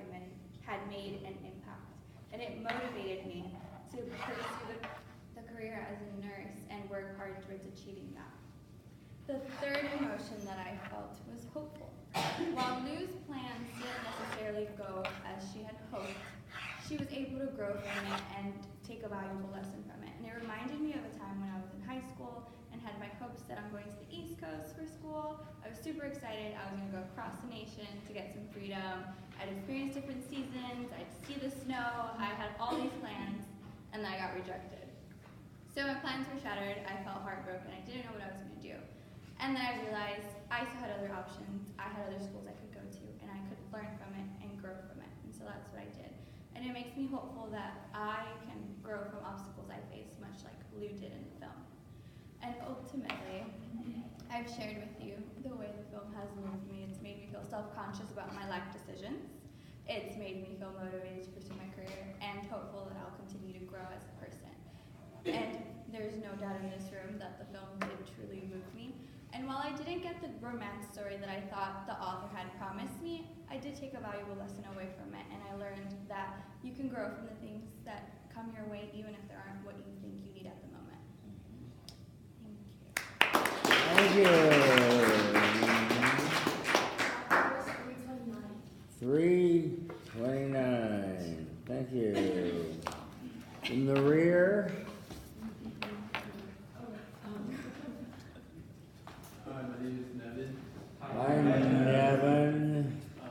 had made an impact. And it motivated me to pursue the career as a nurse and work hard towards achieving that. The third emotion that I felt was hopeful. While Lou's plans didn't necessarily go as she had hoped, she was able to grow from it and take a valuable lesson from it. And it reminded me of a time when I was in high school and had my hopes that I'm going to the East Coast for school. I was super excited. I was going to go across the nation to get some freedom. I'd experience different seasons. I'd see the snow. I had all these plans, and then I got rejected. So my plans were shattered. I felt heartbroken. I didn't know what I was going to do. And then I realized I still had other options. I had other schools I could go to, and I could learn from it and grow from it. And so that's what I did. And it makes me hopeful that I can grow from obstacles I face, much like Lou did in the film. And ultimately, I've shared with you the way the film has moved me. It's made me feel self-conscious about my life decisions. It's made me feel motivated to pursue my career and hopeful that I'll continue to grow as a person. And there's no doubt in this room that the film did truly move me. And while I didn't get the romance story that I thought the author had promised me, I did take a valuable lesson away from it, and I learned that you can grow from the things that come your way even if they aren't what you think you need at the moment. Thank you. Thank you. 329. Thank you. In the rear. Hi, my name is Nevin. Hi, Nevin. I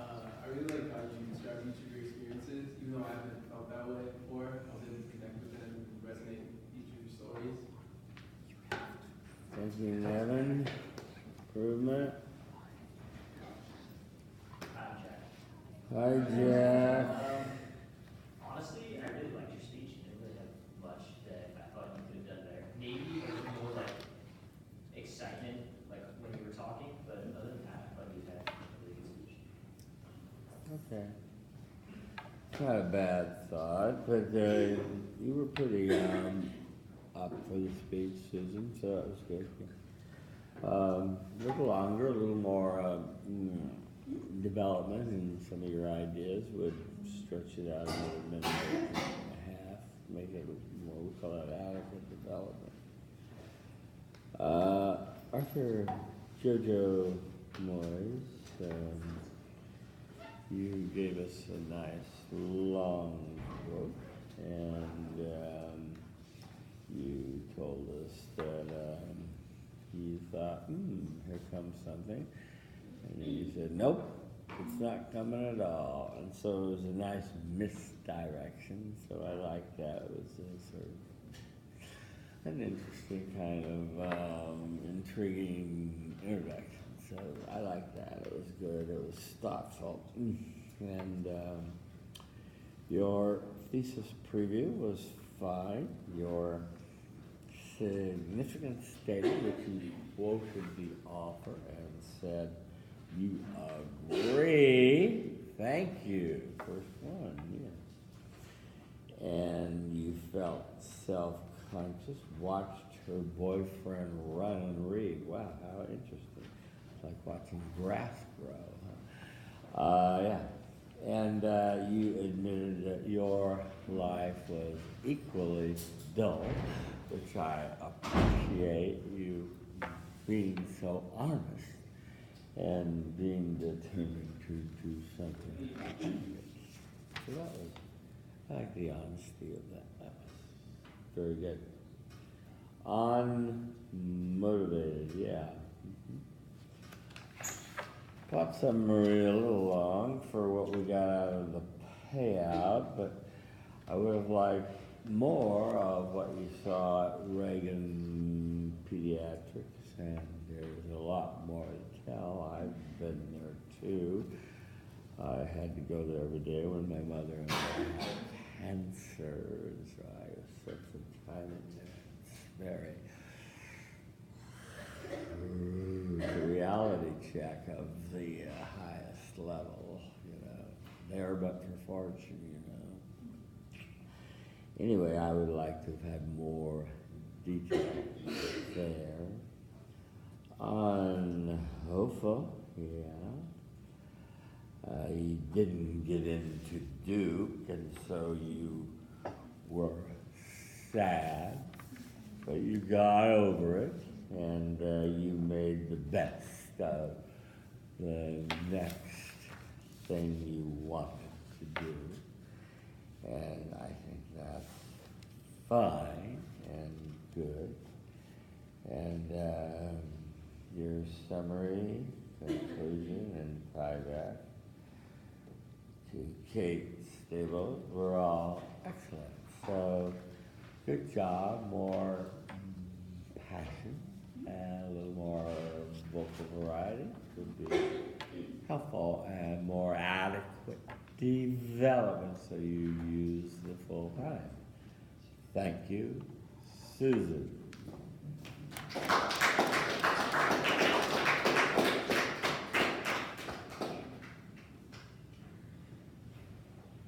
really like how you describe each of your experiences, even though I haven't felt that way before. I was able to connect with them and resonate with each of your stories. 1911, improvement. Hi, Jeff. Honestly, I really liked your speech. You didn't really have much that I thought you could have done better. Maybe a little more like excitement, like when you were talking, but other than that, I thought you had a really good speech. Okay. Not a bad thought, but you were pretty up for the speech, Susan, so that was good. A little longer, a little more development in some of your ideas would stretch it out another minute and a half, make it more, we call it adequate development. Arthur Jojo Moyes, you gave us a nice long quote, and you told us that you thought, here comes something, and then you said, nope, it's not coming at all, and so it was a nice misdirection, so I liked that. It was a sort of an interesting kind of intriguing introduction. So I liked that. It was good. It was thoughtful. And your thesis preview was fine. Your significant statement, which you quoted the author and said, you agree. Thank you. First one, yeah. And you felt self-conscious, watched her boyfriend run and read. Wow, how interesting. Like watching grass grow. Yeah. And you admitted that your life was equally dull, which I appreciate you being so honest and being determined to do something. So that was, I like the honesty of that. That was very good. Unmotivated, yeah. Plot summary a little long for what we got out of the payout, but I would have liked more of what you saw at Reagan Pediatrics, and there's a lot more to tell. I've been there too. I had to go there every day when my mother-in-law had cancer, so I spent some time in there. It's very the reality check of the highest level, there but for fortune, Anyway, I would like to have had more detail there. On Hopeful, you didn't get into Duke, and so you were sad, but you got over it. And you made the best of the next thing you wanted to do. And I think that's fine and good. And your summary, conclusion, and tieback to Kate Stables were all excellent. So good job, more passion. And a little more vocal variety would be helpful, and more adequate development so you use the full time. Thank you, Susan.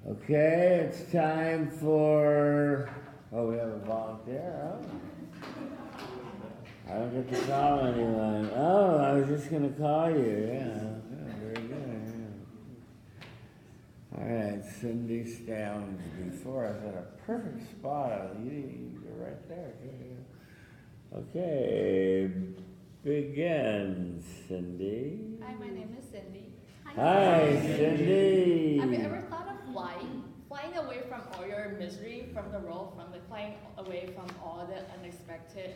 Okay, it's time for, we have a volunteer, huh? I don't get to call anyone. Oh, I was just going to call you. Yeah, very good. Yeah. All right, Cindy Stowns before us at a perfect spot. You go right there. Okay, begin, Cindy. Hi, my name is Cindy. Hi, Cindy. Have you ever thought of flying? Flying away from all your misery, from the world, flying away from all the unexpected,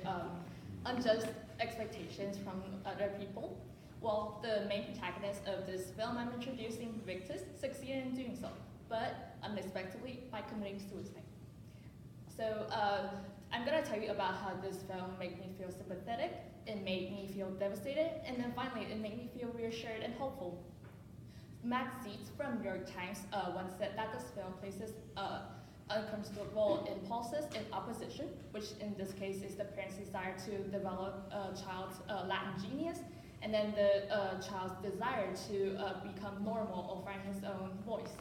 unjust expectations from other people? Well, the main protagonist of this film I'm introducing, Victus, succeeded in doing so, but unexpectedly by committing suicide. So I'm gonna tell you about how this film made me feel sympathetic, it made me feel devastated, and then finally it made me feel reassured and hopeful. Matt Seitz from New York Times once said that this film places uncomfortable impulses in opposition, which in this case is the parent's desire to develop a child's Latin genius, and then the child's desire to become normal or find his own voice.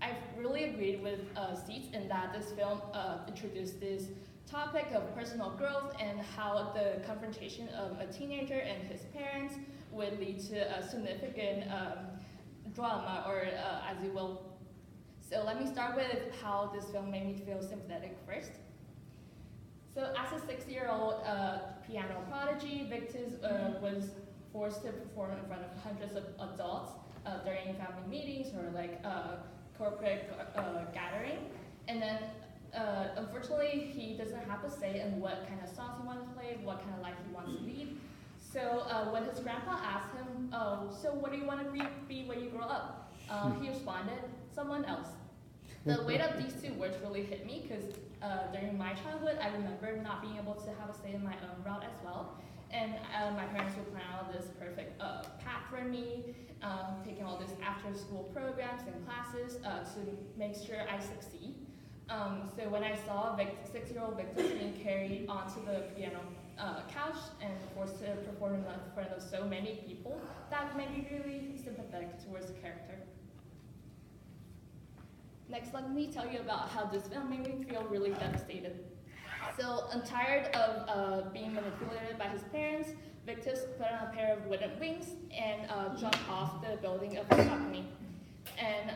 I've really agreed with Seitz in that this film introduced this topic of personal growth and how the confrontation of a teenager and his parents would lead to a significant drama, or as you will. So let me start with how this film made me feel sympathetic first. So as a 6-year-old piano prodigy, Victus was forced to perform in front of hundreds of adults during family meetings or like corporate gathering. And then unfortunately, he doesn't have a say in what kind of songs he wants to play, what kind of life he wants to lead. So when his grandpa asked him, so what do you want to be when you grow up? He responded, someone else. The weight of these two words really hit me because during my childhood, I remember not being able to have a say in my own route as well. And my parents would plan out this perfect path for me, taking all these after-school programs and classes to make sure I succeed. So when I saw 6-year-old Victus being carried onto the piano couch and forced to perform in front of so many people, that made me really sympathetic towards the character. Next, let me tell you about how this film made me feel really devastated. So I'm tired of being manipulated by his parents. Victus put on a pair of wooden wings and jumped off the building of his company. And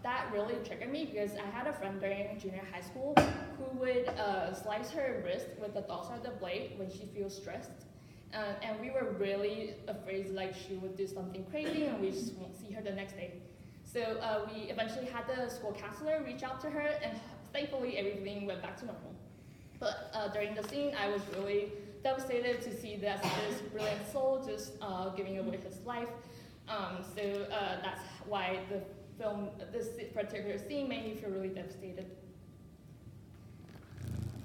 that really triggered me because I had a friend during junior high school who would slice her wrist with the dull side of the blade when she feels stressed. And we were really afraid like she would do something crazy and we just won't see her the next day. So we eventually had the school counselor reach out to her, and thankfully everything went back to normal. But during the scene, I was really devastated to see this brilliant soul just giving away his life. So that's why the film, this particular scene made me feel really devastated.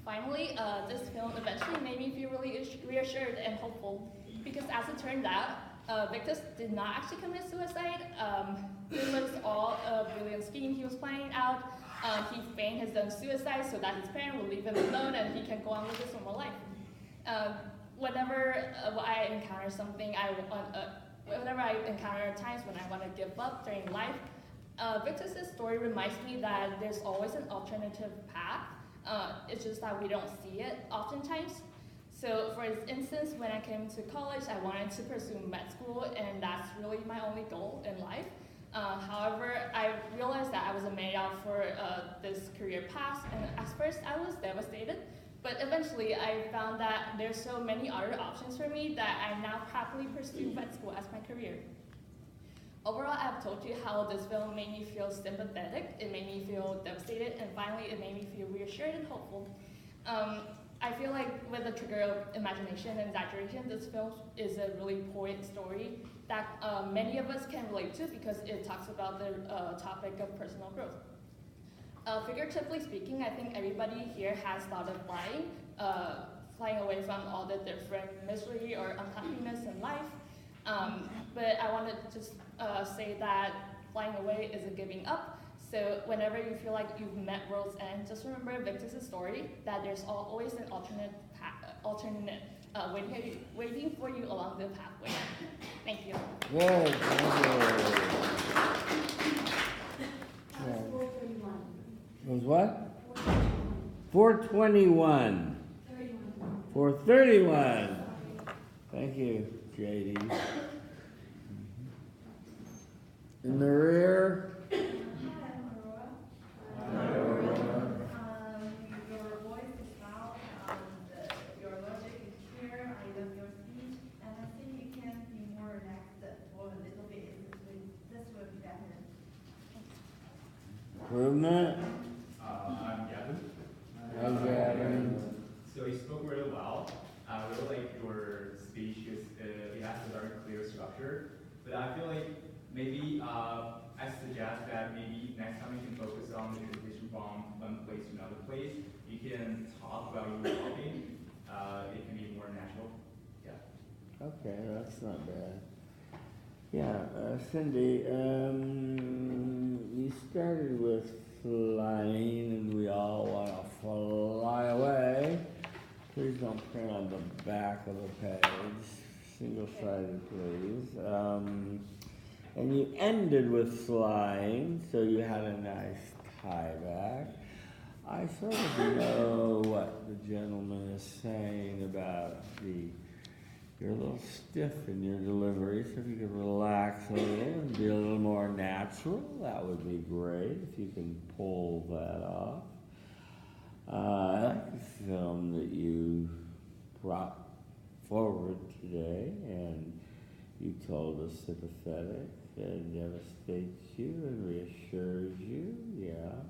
Finally, this film eventually made me feel really reassured and hopeful because as it turned out, Victus did not actually commit suicide. It was all a brilliant scheme he was planning out. He feigned his own suicide so that his parent would leave him alone and he can go on with his normal life. Whenever I encounter something, whenever I encounter times when I want to give up during life, Victus' story reminds me that there's always an alternative path. It's just that we don't see it oftentimes. So for instance, when I came to college, I wanted to pursue med school, and that's really my only goal in life. However, I realized that I wasn't made out for this career path, and at first I was devastated, but eventually I found that there's so many other options for me that I now happily pursue med school as my career. Overall, I've told you how this film made me feel sympathetic, it made me feel devastated, and finally it made me feel reassured and hopeful. I feel like with the trigger of imagination and exaggeration, this film is a really poignant story that many of us can relate to because it talks about the topic of personal growth. Figuratively speaking, I think everybody here has thought of flying away from all the different misery or unhappiness in life. But I want to just say that flying away isn't giving up. So whenever you feel like you've met world's end, just remember Victus' story, that there's always an alternate waiting for you along the pathway. Thank you. Good. It was what? 421. 431. Thank you, JD. In the rear. Your voice is loud, your logic is clear, I love your speech, and I think you can be more relaxed for a little bit. This will be better. Improvement. I'm Gavin. Hi, Gavin. So you spoke really well. I really like your speech because it has a very clear structure. But I feel like maybe I suggest that maybe next time you can focus on the transition from one place to another place, you can talk about what you're talking. It can be more natural. Yeah. Okay, that's not bad. Yeah, Cindy, you started with flying, and we all want to fly away. Please don't print on the back of the page, single-sided, please. And you ended with flying, so you had a nice tie back. I sort of know what the gentleman is saying about you're a little stiff in your delivery, so if you could relax a little and be a little more natural, that would be great if you can pull that off. I like the film that you brought forward today, and you told us sympathetic and devastates you and reassures you, yeah.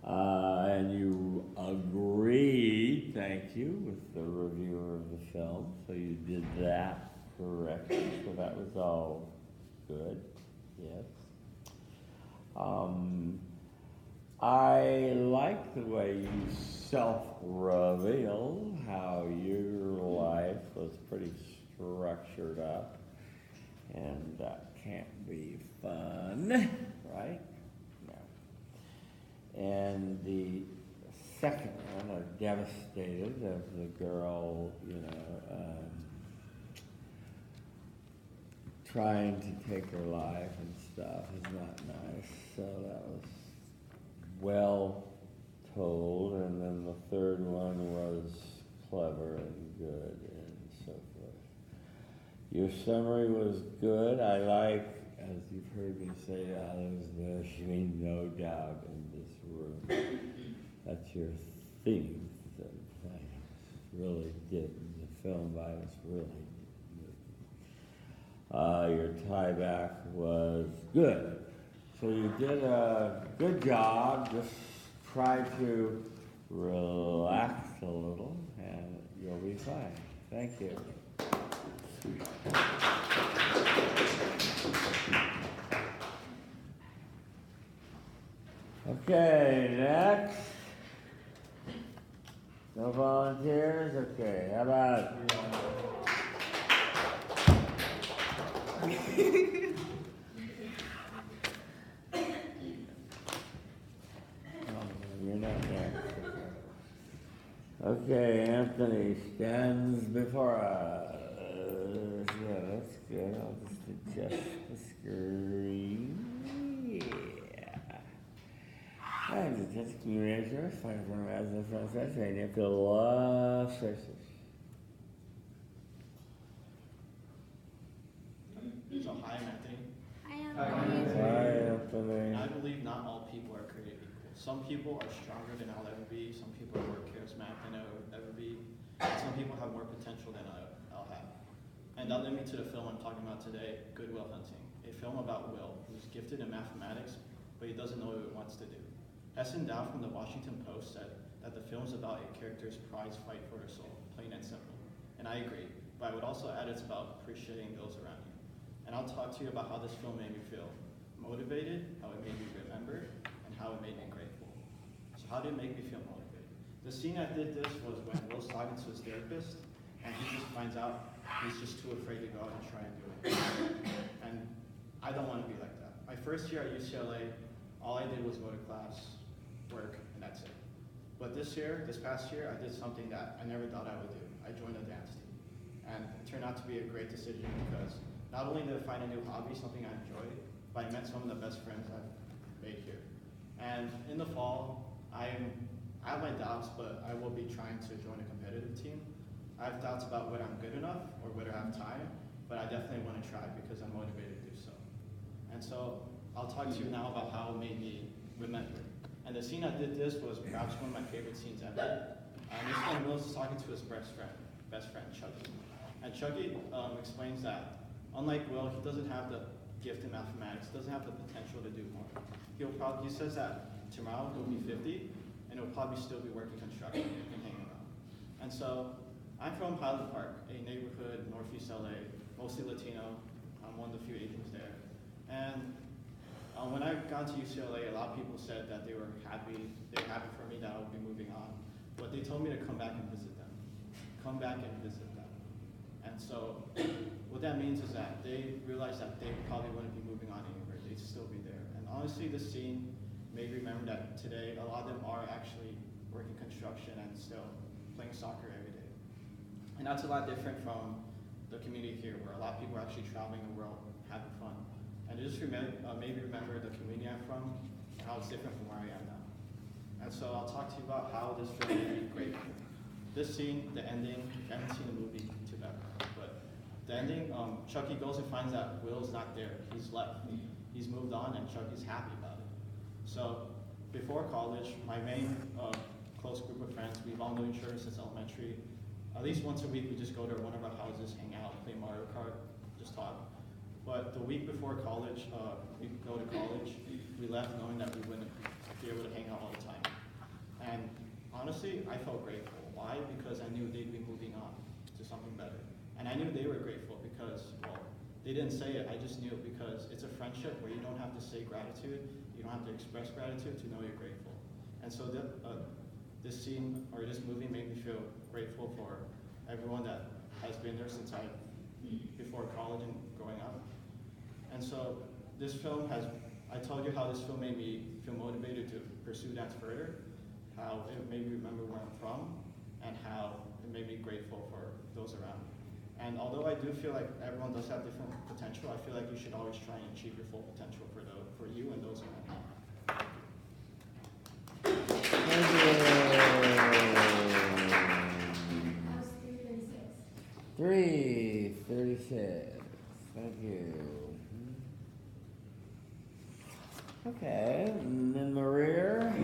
And you agreed, thank you, with the reviewer of the film, so you did that correctly, so that was all good, yes. I like the way you self-revealed how your life was pretty structured up, and that can't be fun, right? And the second one, devastated of the girl, trying to take her life and stuff is not nice. So that was well told. And then the third one was clever and good and so forth. Your summary was good. I like, as you've heard me say to others, there should be no doubt in this room that your themes and things really did, the film by us really did. Your tie back was good. So you did a good job. Just try to relax a little and you'll be fine. Thank you. Okay, next. No volunteers? Okay, how about? You're not next. Okay, Anthony stands before us. Yeah, that's good. I'll just adjust the screen. I'm the test communicator, find from as a process, and if you love sources. So hi, I'm Anthony. Hi, Anthony. And I believe not all people are created equal. Some people are stronger than I'll ever be. Some people are more charismatic than I'll ever be. And some people have more potential than I'll have. And that led me to the film I'm talking about today, Good Will Hunting. A film about Will, who's gifted in mathematics, but he doesn't know what he wants to do. Heston Dow from the Washington Post said that the film's about a character's prize fight for her soul, plain and simple. And I agree, but I would also add it's about appreciating those around you. And I'll talk to you about how this film made me feel motivated, how it made me remember, and how it made me grateful. So how did it make me feel motivated? The scene that did this was when Will's talking to his therapist, and he just finds out he's just too afraid to go out and try and do it. And I don't want to be like that. My first year at UCLA, all I did was go to class, work, and that's it. But this past year, I did something that I never thought I would do. I joined a dance team. And it turned out to be a great decision because not only did I find a new hobby, something I enjoyed, but I met some of the best friends I've made here. And in the fall, I have my doubts, but I will be trying to join a competitive team. I have doubts about whether I'm good enough or whether I have time, but I definitely want to try because I'm motivated to do so. And so I'll talk to you now about how it made me remember. And the scene that did this was perhaps one of my favorite scenes ever. This one, Will's talking to his best friend, Chucky. And Chucky explains that, unlike Will, he doesn't have the gift in mathematics, doesn't have the potential to do more. He says that tomorrow he'll be 50, and he'll probably still be working construction and hanging around. And so, I'm from Highland Park, a neighborhood northeast LA, mostly Latino. I'm one of the few Asians there. And When I got to UCLA, a lot of people said that they were happy for me that I would be moving on. But they told me to come back and visit them. Come back and visit them. And so what that means is that they realized that they probably wouldn't be moving on anywhere. They'd still be there. And honestly, this scene made me remember that today, a lot of them are actually working construction and still playing soccer every day. And that's a lot different from the community here, where a lot of people are actually traveling the world, having fun. And it just made me remember the community I'm from, and how it's different from where I am now. And so I'll talk to you about how this film made me grateful. This scene, the ending, if you haven't seen the movie, too bad. But the ending, Chucky goes and finds that Will's not there. He's left. He's moved on, and Chucky's happy about it. So before college, my main close group of friends, we've all known each other since elementary. At least once a week, we just go to one of our houses, hang out, play Mario Kart, just talk. But the week before college, we go to college, we left knowing that we wouldn't be able to hang out all the time. And honestly, I felt grateful. Why? Because I knew they'd be moving on to something better. And I knew they were grateful because, well, they didn't say it, I just knew it because it's a friendship where you don't have to say gratitude, you don't have to express gratitude to know you're grateful. And so this scene, or this movie made me feel grateful for everyone that has been there since before college and growing up. And so this film I told you how this film made me feel motivated to pursue dance further, how it made me remember where I'm from, and how it made me grateful for those around me. And although I do feel like everyone does have different potential, I feel like you should always try and achieve your full potential for you and those around you. Thank you. 3:36. Thank you. Okay, and in the rear.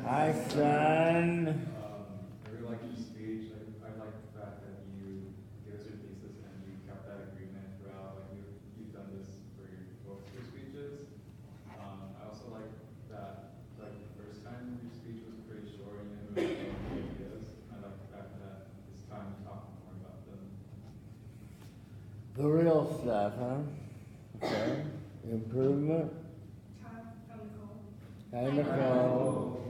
Hi, son. I really like your speech. I like the fact that you gave us your thesis and you kept that agreement throughout. Like you've done this for both your speeches. I also like that like the first time your speech was pretty short and you didn't really know the ideas. I like the fact that this time you talk more about them. The real stuff, huh? Okay. Improvement. Hi, Nicole.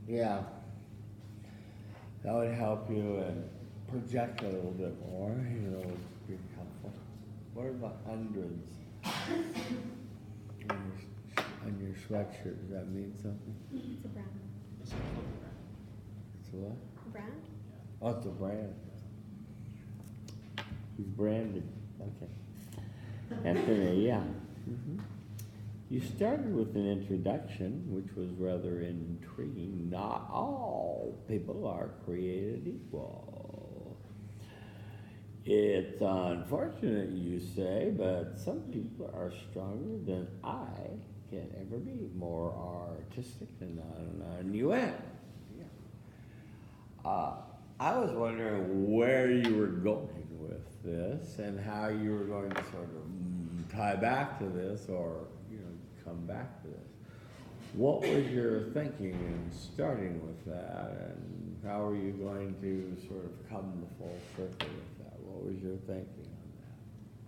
Yeah, that would help you and project a little bit more, would be helpful. What are the hundreds on your sweatshirt? Does that mean something? It's a brand. It's a clothing brand. It's a what? A brand? Oh, it's a brand. He's branded. Okay. Anthony, yeah. You started with an introduction, which was rather intriguing. Not all people are created equal. It's unfortunate, you say, but some people are stronger than I can ever be, more artistic than non-UN. I was wondering where you were going with this and how you were going to sort of tie back to this or come back to this. What was your thinking in starting with that, and how are you going to sort of come the full circle with that? What was your thinking on that?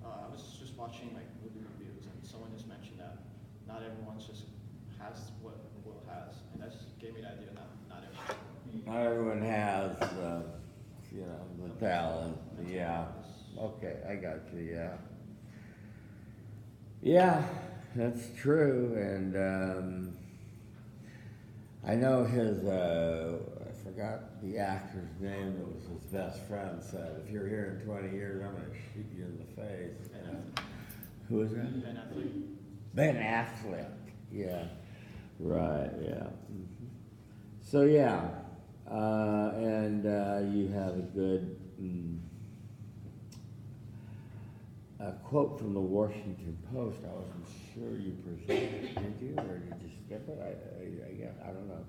I was just watching like movie reviews, and someone just mentioned that not everyone just has what Will has, and that just gave me the idea that not everyone. Not everyone has, the talent. Yeah. Okay, I got you. Yeah. Yeah. That's true, and I know his, I forgot the actor's name that was his best friend said, if you're here in 20 years, I'm going to shoot you in the face. Who is that? Ben Affleck. Ben Affleck, yeah, right, yeah. So yeah, and you have a good a quote from the Washington Post. I wasn't sure you presented it, did you, or did you skip it? I don't know.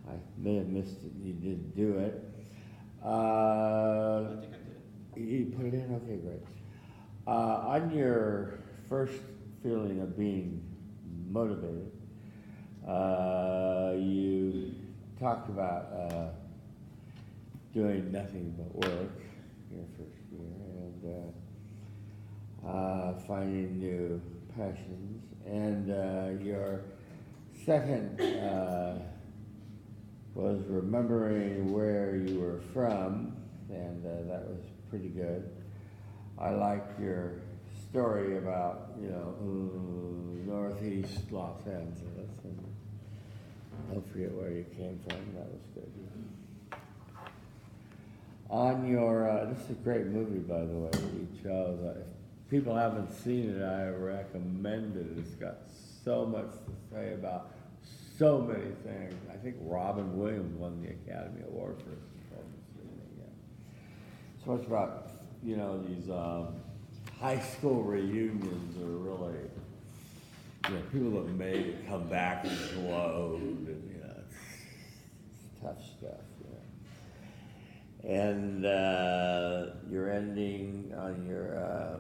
I may have missed it. You did do it. I think I did. You put it in? Okay, great. On your first feeling of being motivated, you talked about doing nothing but work your first year and finding new passions. And your second was remembering where you were from, and that was pretty good. I liked your story about, Northeast Los Angeles, and don't forget where you came from. That was good. On your, this is a great movie, by the way, that you chose. If people haven't seen it, I recommend it. It's got so much to say about so many things. I think Robin Williams won the Academy Award for his performance. So much about, these high school reunions are really, people that made it come back and glowed, and it's tough stuff. And your ending on your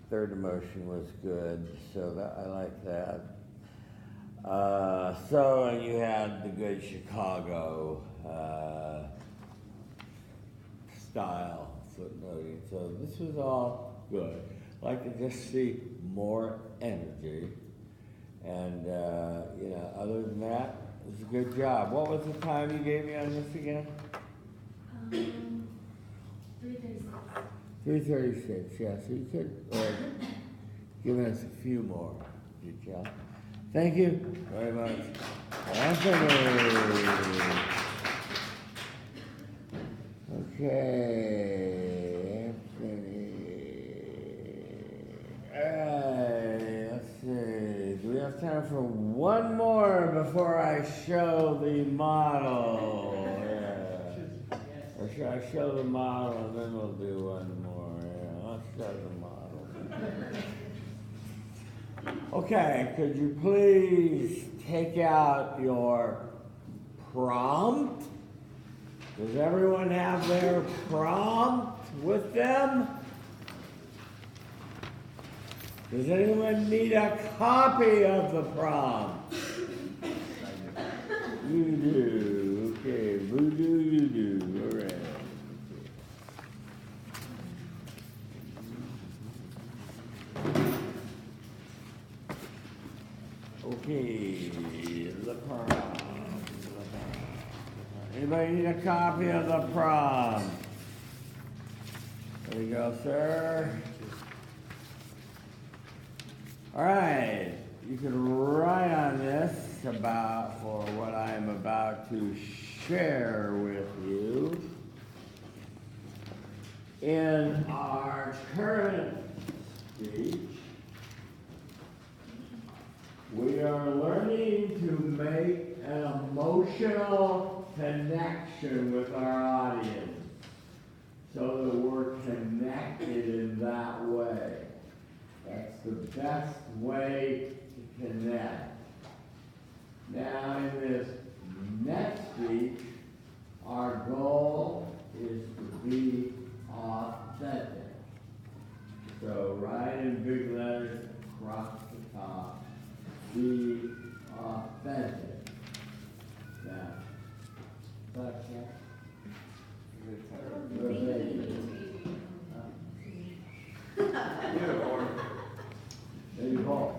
third emotion was good, so that I like that. And you had the good Chicago style footnoting. So this was all good. I'd like to just see more energy. And, other than that, it was a good job. What was the time you gave me on this again? 3:36. 3:36, yeah. So you could give us a few more details. Thank you very much. Anthony. Okay, Anthony. Let's see. Do we have time for one more before I show the model? Yeah. Or should I show the model and then we'll do one more? Yeah, let's show the model. Okay, could you please take out your prompt? Does everyone have their prompt with them? Does anyone need a copy of the prompt? You do. Okay, voodoo, you do. All right. Okay, the prompt. Anybody need a copy of the prompt? There you go, sir. All right, you can write on this for what I'm about to share with you. In our current speech, we are learning to make an emotional connection with our audience so that we're connected in that way. That's the best way to connect. Now, in this next speech, our goal is to be authentic. So write in big letters across the top, be authentic. Now, that's it. Maybe both.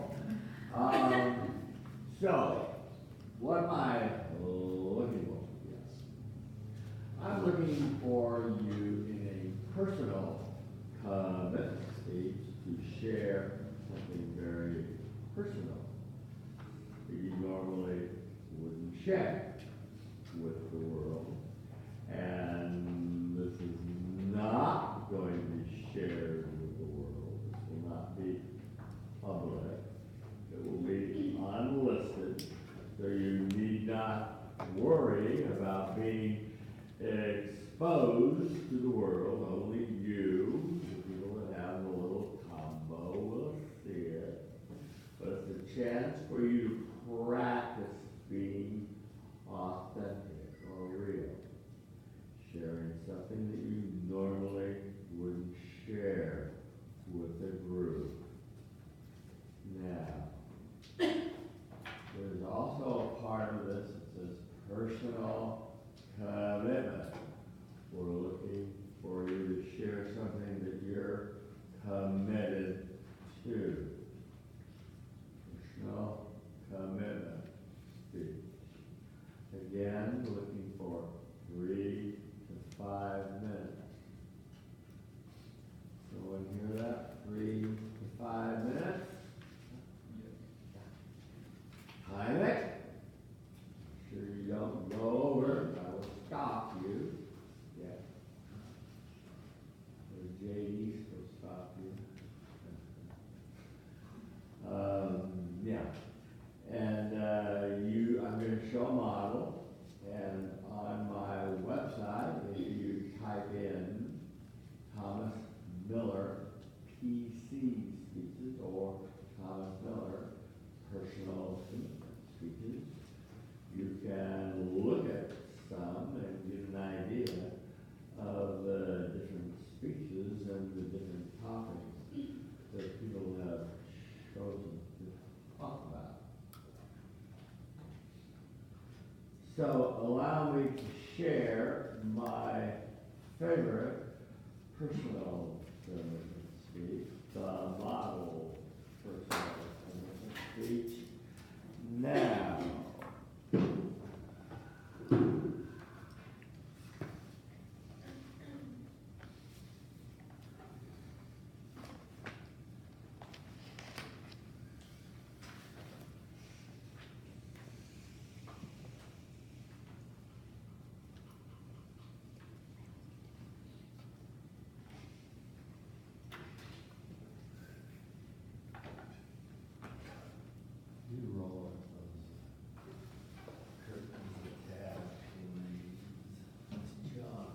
So, what am I looking for? Yes. I'm looking for you in a personal commitment speech to share something very personal that you normally wouldn't share with the world. And this is not going to be shared with the world. This will not be public. It will be unlisted. So you need not worry about being exposed to the world. Only you, the people that have the little combo, will see it. But it's a chance for you to practice being authentic or real. Sharing something that you normally wouldn't share with a group. Now, there's also a part of this that says allow me to share my favorite personal speech, the model personal speech. Now, you roll up those curtains of tab, please. It's John.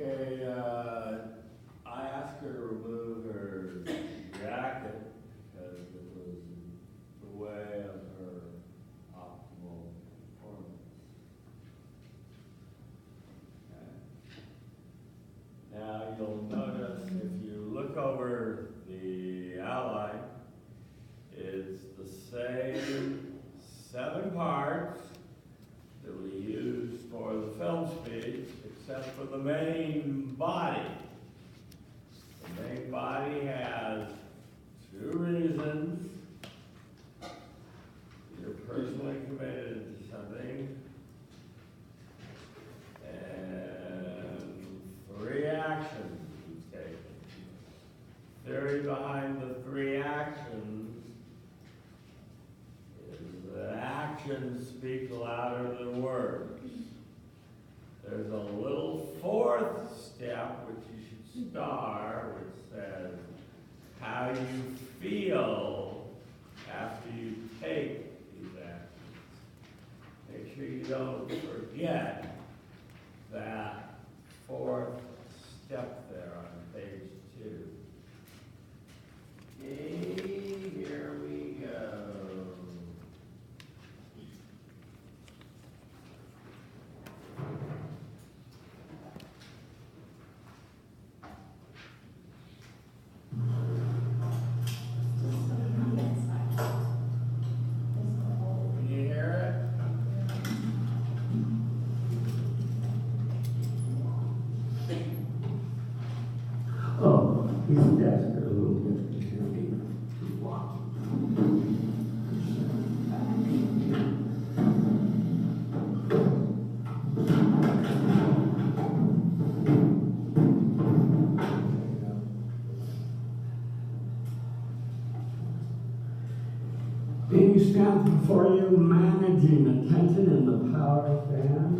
Okay, I asked her to remove her jacket because it was the way of her optimal performance. Okay. Now you'll notice if you look over the outline, it's the same 7 parts that we used for the film speech, except for the main body. The main body has 2 reasons you're personally committed to something, and 3 actions you've taken. Theory behind the 3 actions is that actions speak louder than words. There's a little 4th step which you should star, which says how you feel after you take these actions. Make sure you don't forget that fourth step there on page 2. Okay, here we go. Can you hear it? Oh, isn't that a little bit? Being stands before you, managing attention in the power of hands,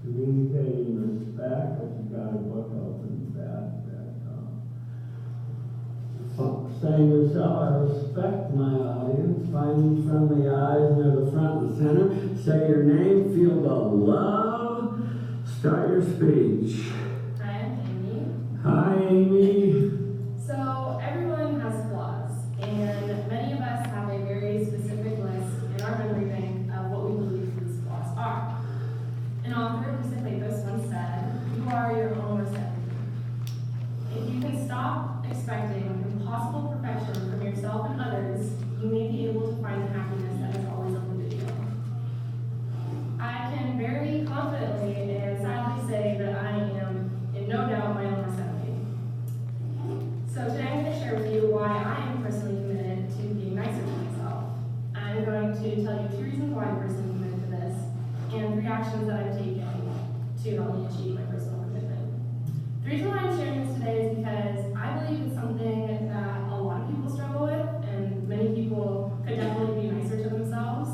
communicating respect, but you got a book open, that. Saying yourself, I respect my audience, finding friendly eyes near the front and center, say your name, feel the love, start your speech. Hi, I'm Amy. Hi, Amy. So everyone has flaws, and many of us have a very specific list in our memory bank of what we believe these flaws are. An author, Lisa Kleypas, once said, "You are your own worst enemy." If you can stop expecting impossible perfection from yourself and others, you may be able to find the happiness that is always open to you. I can very confidently and sadly say that I am in no doubt my own worst enemy. So today I'm going to share with you why I am personally committed to being nicer to myself. I'm going to tell you 2 reasons why I'm personally committed to this, and 3 actions that I've taken to help me achieve my personal commitment. The reason why I'm sharing this today is because I believe it's something that a lot of people struggle with, and many people could definitely be nicer to themselves.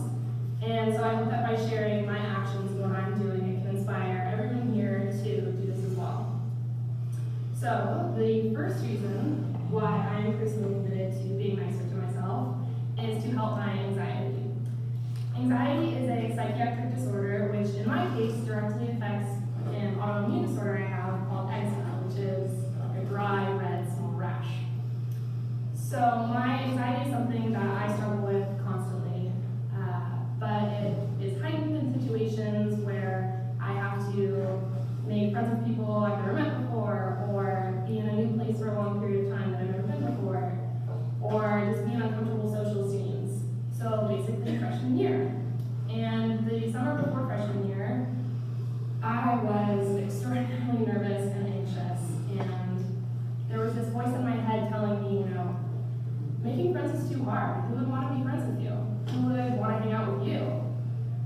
And so I hope that by sharing my actions and what I'm doing, it can inspire everyone here to do this as well. So the first reason why I am personally committed to being nicer to myself is to help my anxiety. Anxiety is a psychiatric disorder which in my case directly affects an autoimmune disorder I have called eczema, which is a dry, red, small rash. So my anxiety is something that I struggle with constantly, but it is heightened in situations where I have to make friends with people I've never met before, or be in a new place for a long period of time that I've never been before, or just be in uncomfortable social scenes. So basically freshman year. And the summer before freshman year, I was extraordinarily nervous and anxious, and there was this voice in my head telling me, making friends is too hard. Who would want to be friends with you? Who would want to hang out with you?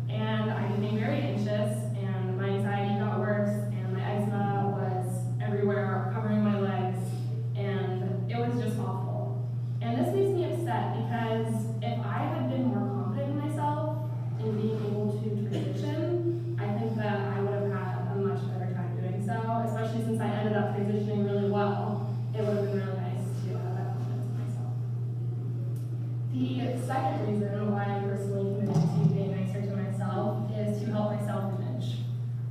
And I became very anxious, and my anxiety got worse, and my eczema was everywhere, covering my legs, and it was just awful. And this makes me upset because if I had been more confident in myself and being able to transition, I think that I would have had a much better time doing so, especially since I ended up transitioning really well. It would have been really nice to have that confidence in myself. The second reason why I'm personally committed to being nicer to myself is to help my self-image.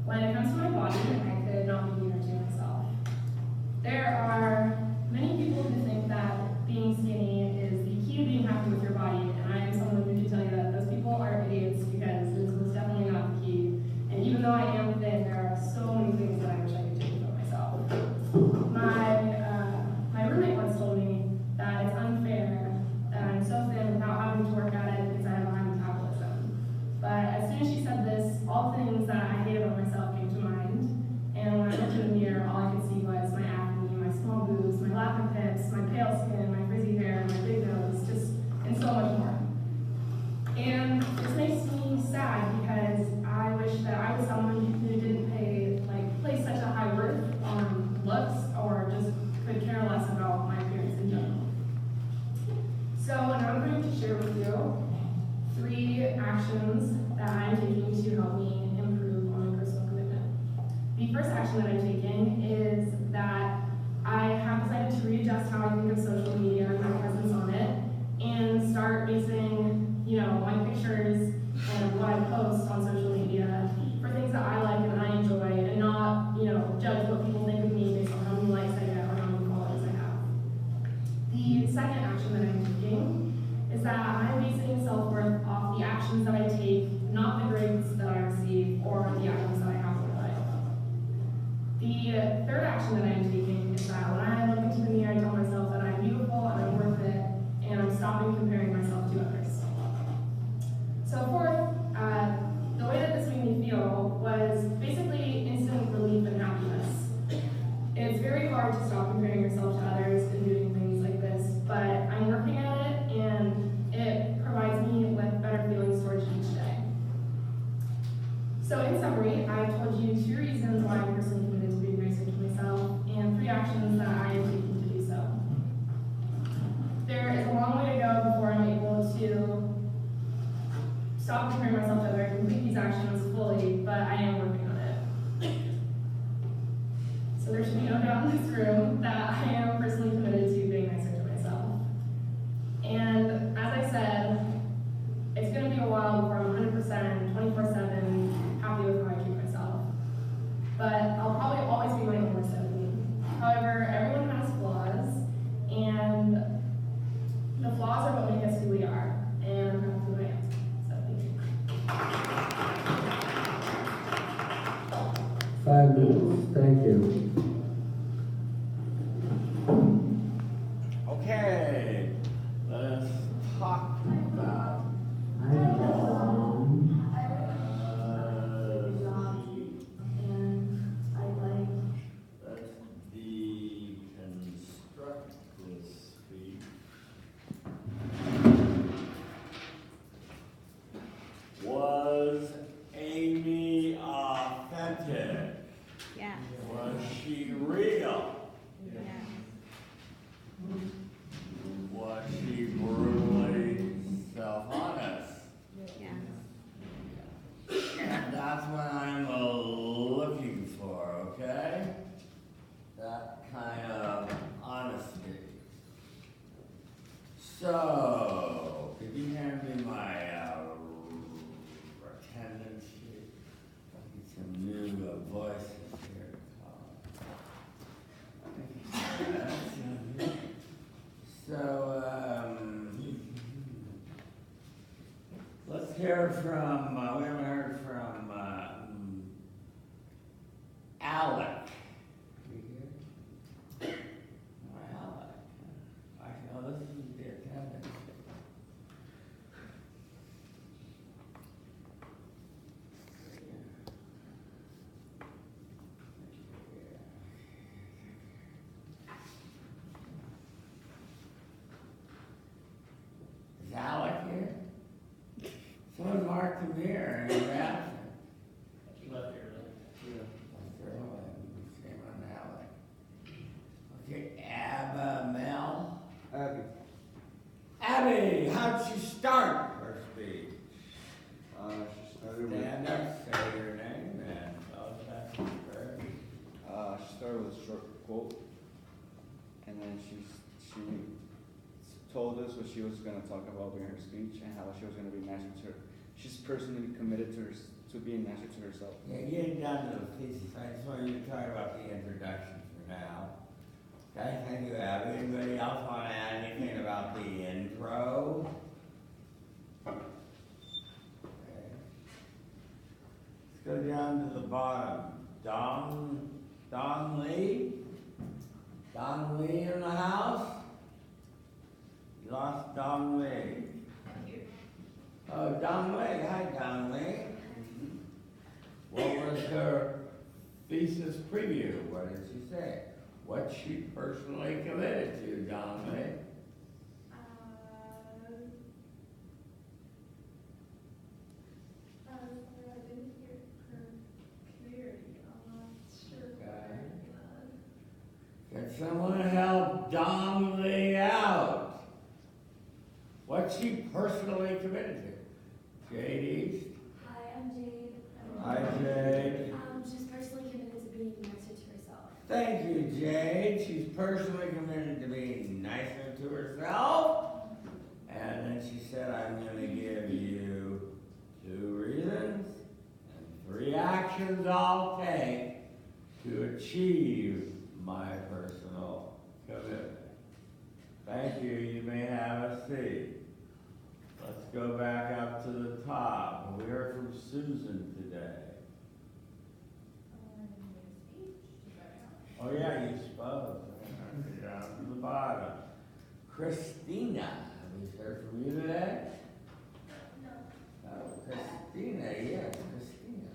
When it comes to my body, I could not be meaner to myself. There are many people who think that being skinny is the key to being happy with your body, and I am someone who can tell you that those people are idiots because it is most definitely not the key. And even though I am thin, there are so many things that I wish I could change about myself. My roommate once told me that it's unfair that I'm so thin without having to work at it because I have a high metabolism. But as soon as she said this, all things that I hate about myself came to mind. And when I looked in the mirror, all I could see was my acne, my small boobs, my lack of hips, my pale skin, my frizzy hair, my big nose, and so much more. And this makes me sad because I wish that I was someone who didn't place such a high worth on looks or just could care less about my appearance in general. So now I'm going to share with you 3 actions that I'm taking to help me improve on my personal commitment. The first action that I'm taking is that I have decided to readjust how I think of social media and my presence on it, and start basing, my pictures and what I post on social media for things that I like judge what people think of me based on how many likes I get or how many followers I have. The second action that I'm taking is that I'm basing self-worth off the actions that I take, not the grades that I receive or the actions that I have in my life. The third action that I'm taking is that when I look into the mirror, I tell myself that I'm beautiful and I'm worth it, and I'm stopping comparing myself to others. So fourth, the way that this made me feel was basically instant relief and happiness. It's very hard to stop comparing yourself to others and doing things like this, but I'm working at it, and it provides me with better feelings towards each day. So in summary, I've told you 2 reasons why I'm personally committed to being nicer to myself, and 3 actions that I am taking to do so. There is a long way to go before I'm able to stop comparing myself to others and complete these actions fully, but I am working on it. So there should be no doubt in this room that I am personally committed to being nicer to myself. And as I said, it's going to be a while before I'm 100%, 24/7 happy with how I treat myself. But I'll probably always be my own worst enemy. However, everyone has flaws, and the flaws are what make us who we are. And I'm happy who I am. So thank you. 5 minutes, thank you. Okay, let's talk about let's deconstruct this speech. Was Amy authentic? Yeah. Was she real? Yeah. Was she brutally self-honest? Yeah. And that's what I'm looking for, okay? That kind of honesty. So, could you hand me my attendance sheet? I'll get some new voices here to call. So, let's hear from, we haven't heard from Alec. You here? Alec. Actually, no, this is the attendance. Is Alec here? Someone marked him here and he's absent. He left early. Shame on Alec. Okay, Mel. Abby. Abby, how'd she start her speech? She started with. Stand up, say your name, and tell us that prayer. She started with a short quote, and then she told us what she was going to talk about in her speech and how she was going to be nicer to her. She's personally committed to being nicer to herself. Yeah, getting down to the thesis, I just want you to talk about the introduction for now. Okay, thank you, Abby. Anybody else want to add anything about the intro? Okay. Let's go down to the bottom. Don Lee? Don Lee in the house? You lost Don Lee. Oh, Don Lee. Hi, Don Lee. What was her thesis preview? What did she say? What she personally committed to, Don Lee? I didn't hear her clearly. I'm not sure. Can someone help Don Lee out? What's she personally committed to? Jade East? Hi, I'm Jade. Hi, Jade. She's personally committed to being nicer to herself. Thank you, Jade. She's personally committed to being nicer to herself. And then she said, I'm going to give you 2 reasons and 3 actions I'll take to achieve my personal commitment. Thank you. You may have a seat. Let's go back up to the top. We heard from Susan today. Oh yeah, you spoke. Down to the bottom. Christina, have we heard from you today? No. Oh, Christina, yes, Christina.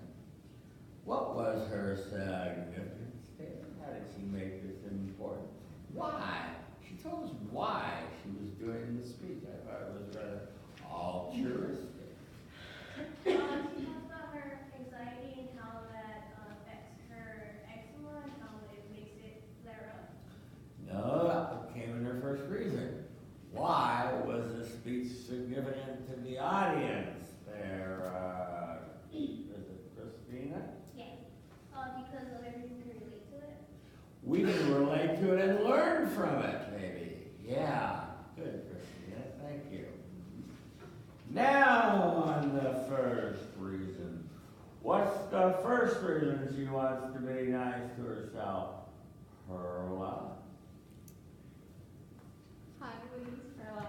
What was her significance statement? How did she make this important? Why? She told us why she was doing the speech. I thought it was rather altruistic. She talks about her anxiety and how that affects her eczema and how it makes it flare up. No, that came in her first reason. Why was the speech significant to the audience there? Is it Christina? Yes. Because other people can relate to it. We can relate to it and learn from it, maybe. Yeah. Good, Christina. Thank you. Now on the first reason. What's the first reason she wants to be nice to herself? Perla. Hi, my name is Perla.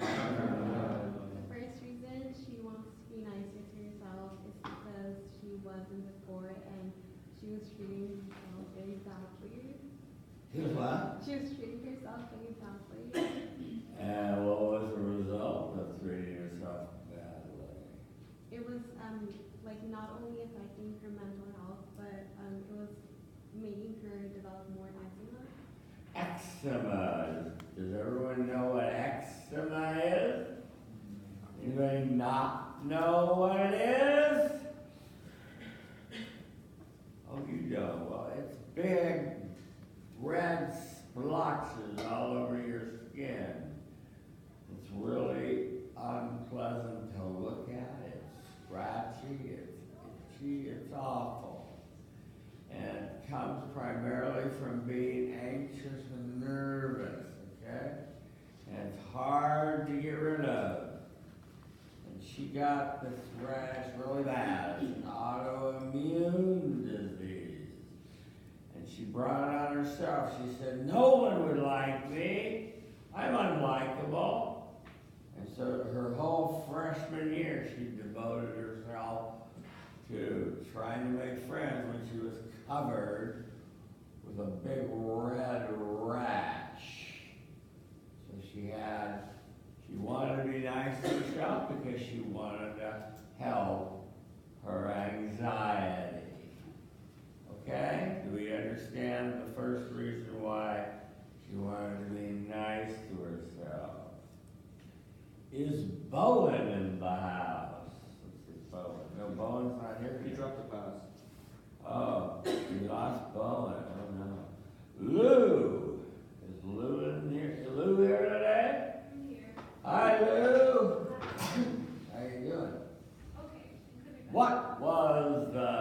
The first reason she wants to be nicer to herself is because she wasn't before and she was treating herself very badly. She was what? She was treating herself very badly. And what was the result of treating herself badly? It was like not only affecting her mental health, but it was making her develop more eczema. Eczema. Does everyone know what eczema is? Anybody not know what it is? Oh, you don't. Well, it's big red splotches all over your skin. It's really unpleasant to look at. It's scratchy, it's itchy, it's awful. And it comes primarily from being anxious and nervous, okay? And it's hard to get rid of. And she got this rash really bad. It's an autoimmune disease. And she brought it on herself. She said, no one would like me. I'm unlikable. And so her whole freshman year, she devoted herself to trying to make friends when she was covered with a big red rash. So she wanted to be nice to herself because she wanted to help her anxiety. Okay? Do we understand the first reason why she wanted to be nice to herself? Is Bowen in the house? Let's see, Bowen. No, Bowen's not here. He dropped the pass. Oh, we lost Bowen. Oh no. Lou. Is Lou in here? Is Lou here today? I'm here. Hi, Lou. How you doing? Okay. What was the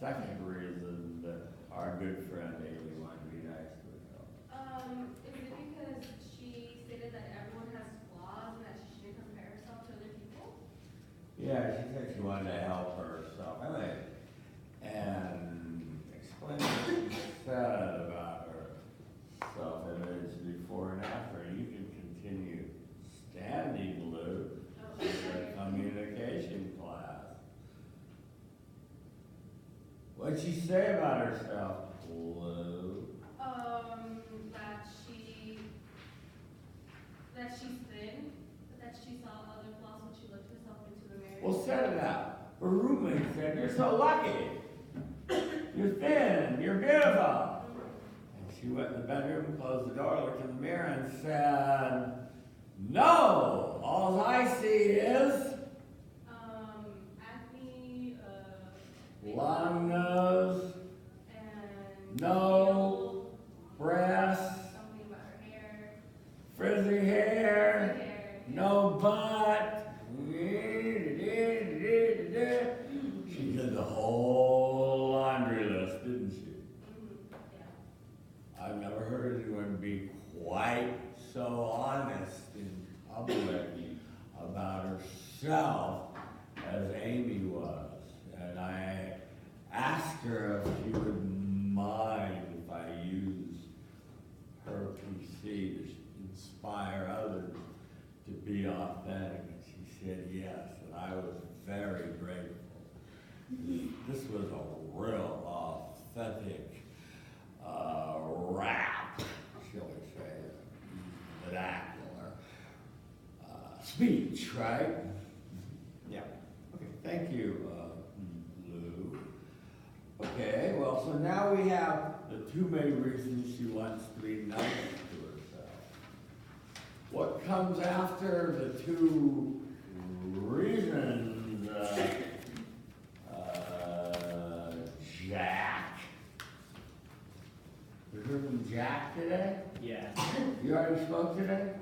second reason that our good friend Amy wanted to be nice to herself? Is it because she stated that everyone has flaws and that she shouldn't compare herself to other people? Yeah, she said she wanted to help herself. Anyway, and explain what she said about her self-image before and after. You can continue standing, Lou. Okay. It's a communication class. What'd she say about herself, Lou? That she's thin, but that she saw other flaws when she looked herself into the mirror. Well, set it out. Her roommate said, you're so lucky. You're thin, you're beautiful. And she went in the bedroom, closed the door, looked in the mirror and said, no, all I see is Acne, long nose, and no breasts, something about her hair. frizzy hair, no butt. She did the whole laundry list, didn't she? I've never heard anyone be quite so honest in public about herself as Amy was. And I asked her if she would mind if I use her PC to inspire others to be authentic? And she said yes, and I was very grateful. This was a real authentic rap, shall we say, vernacular speech, right? Yeah. Okay, thank you, Lou. Okay, well, so now we have the two main reasons she wants to be nice to herself. What comes after the two reasons, Jack? We heard from Jack today? Yeah. You already spoke today?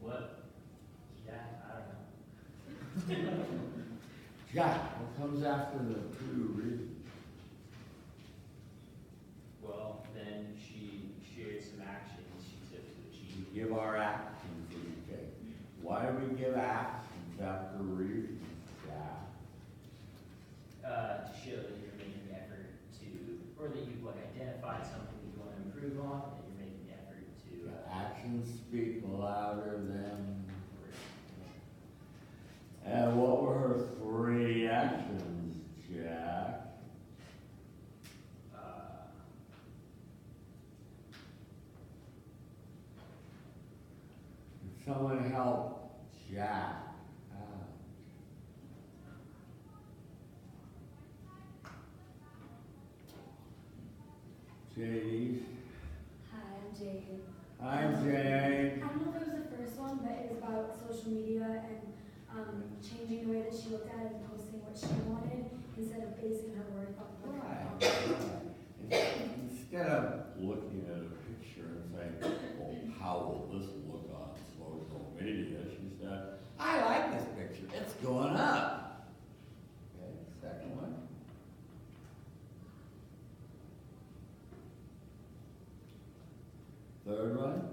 What? Jack? I don't know. Jack, what comes after the two reasons? Well, then she shared some actions she took to achieve. We give our actions that we take. Why do we give actions after reasons, Jack? To show that you're making the effort to, or that you've like identified something that you want to improve on, that you're making the effort to. Actions speak louder than words. And what were her three actions, Jack? Did someone help Jack out? Jade. Hi, I'm Jade. Hi, Jade. I don't know if it was the first one, but it was about social media and changing the way that she looked at it and posting what she wanted instead of basing her worth off of what her Right. Instead of looking at a picture and saying, well, how will this look on social media? She said, I like this picture. It's going up. Okay, second one. Third one.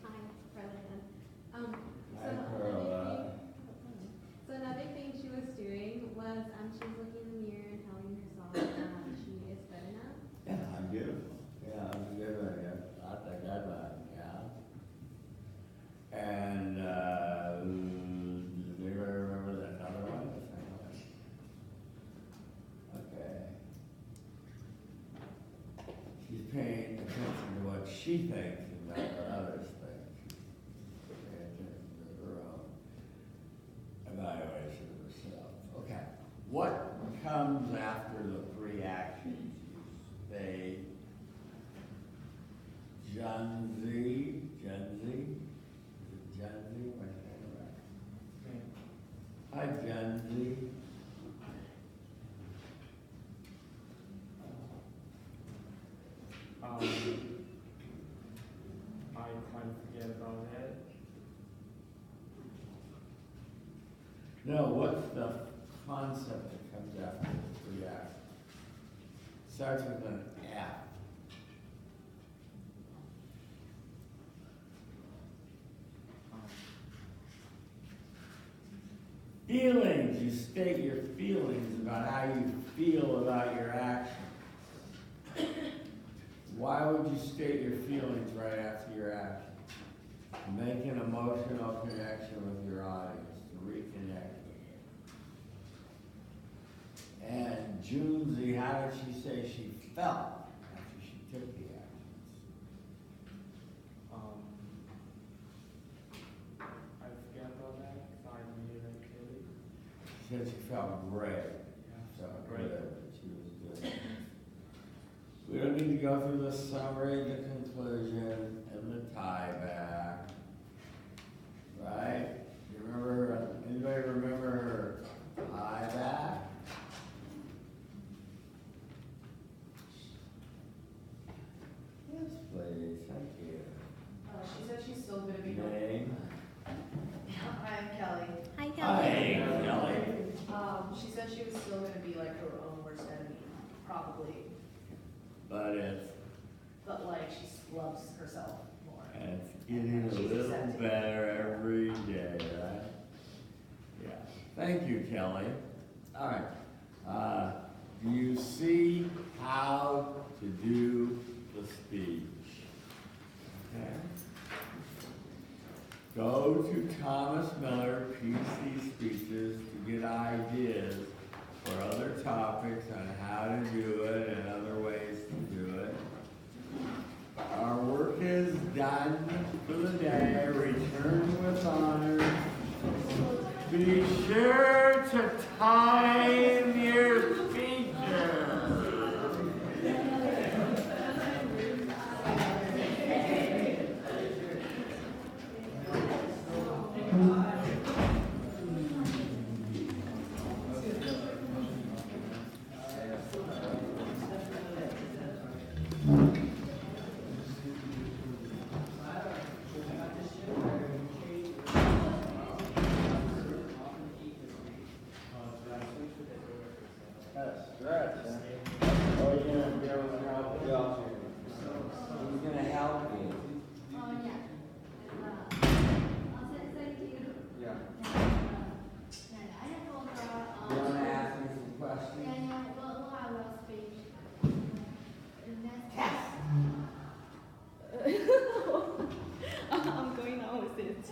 Hi, Brennan. Hi, Carla. So another thing she was doing was she was looking in the mirror and telling herself that she is good enough. Yeah, I'm beautiful. Yeah, I'm good at it. I think I'd like, yeah. And, does anybody remember that other one? The second one? Okay. She's paying attention to what she thinks and not what others think. She's paying attention to her own evaluation of herself. Okay. What comes after the three actions? You say Gen Z? Gen Z? Is it Gen Z? Am I saying it right? Hi, Gen Z. I kind of forget about it. No, what's the concept that comes after the three actions? Starts with an F. Feelings. You state your feelings about how you feel about your actions. Why would you state your feelings right after your action? Make an emotional connection with your audience, to reconnect with them. And Junzi, how did she say she felt after she took the actions? I forget about that. Sorry, me like clearly. She said she felt great. Yeah, Felt great. good. She was good. We don't need to go through the summary, the conclusion, and the tie back. Right? You remember her, anybody remember her tie back? Yes, please, thank you. She said she's still gonna be. Name? I'm Kelly. Hi, Hi, Kelly. She said she was still gonna be like her own worst enemy, probably, But it's, but like she loves herself more. it's getting a little better every day, right? Yeah. Thank you, Kelly. All right. Do you see how to do the speech? Okay. Go to Thomas Miller PC Speeches to get ideas for other topics on how to do it and other ways to do it. Our work is done for the day. Return with honors. Be sure to time your speeches. Stretch, huh? Oh, you're gonna be able to help you? Yeah. Who's gonna help you? Oh, yeah. Thank you. Yeah. I have all You wanna ask me some questions? we'll have a speech. Yes. I'm going on with it.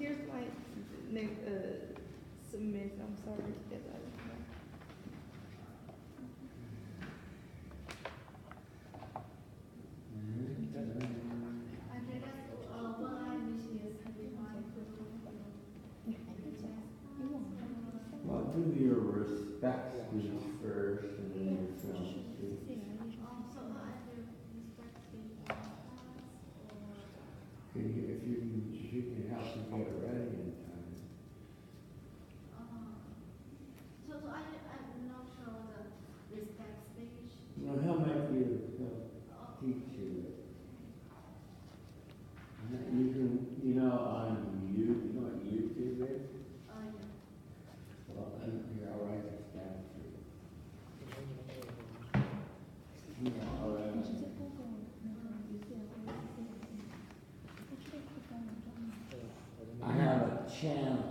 Here's my name, submit. I'm sorry to get that. Well, do your respect speech first and then your film speech. If you can help you get ready in time. I'm not sure the respect speech. No, he'll teach you it. You can, on YouTube, you know what YouTube is? Well, here, I'll write this down for you. All right. I have a channel.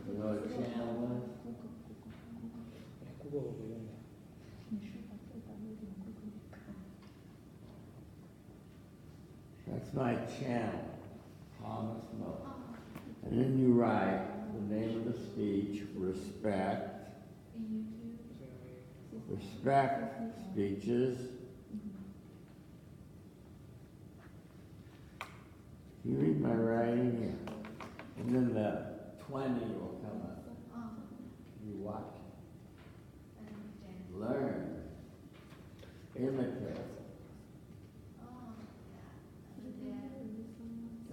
You know what a channel is? That's my channel, Thomas Miller. And then you write the name of the speech, respect speeches. You read my writing here. And then the 20 will come up. You watch it. Learn. Imitate.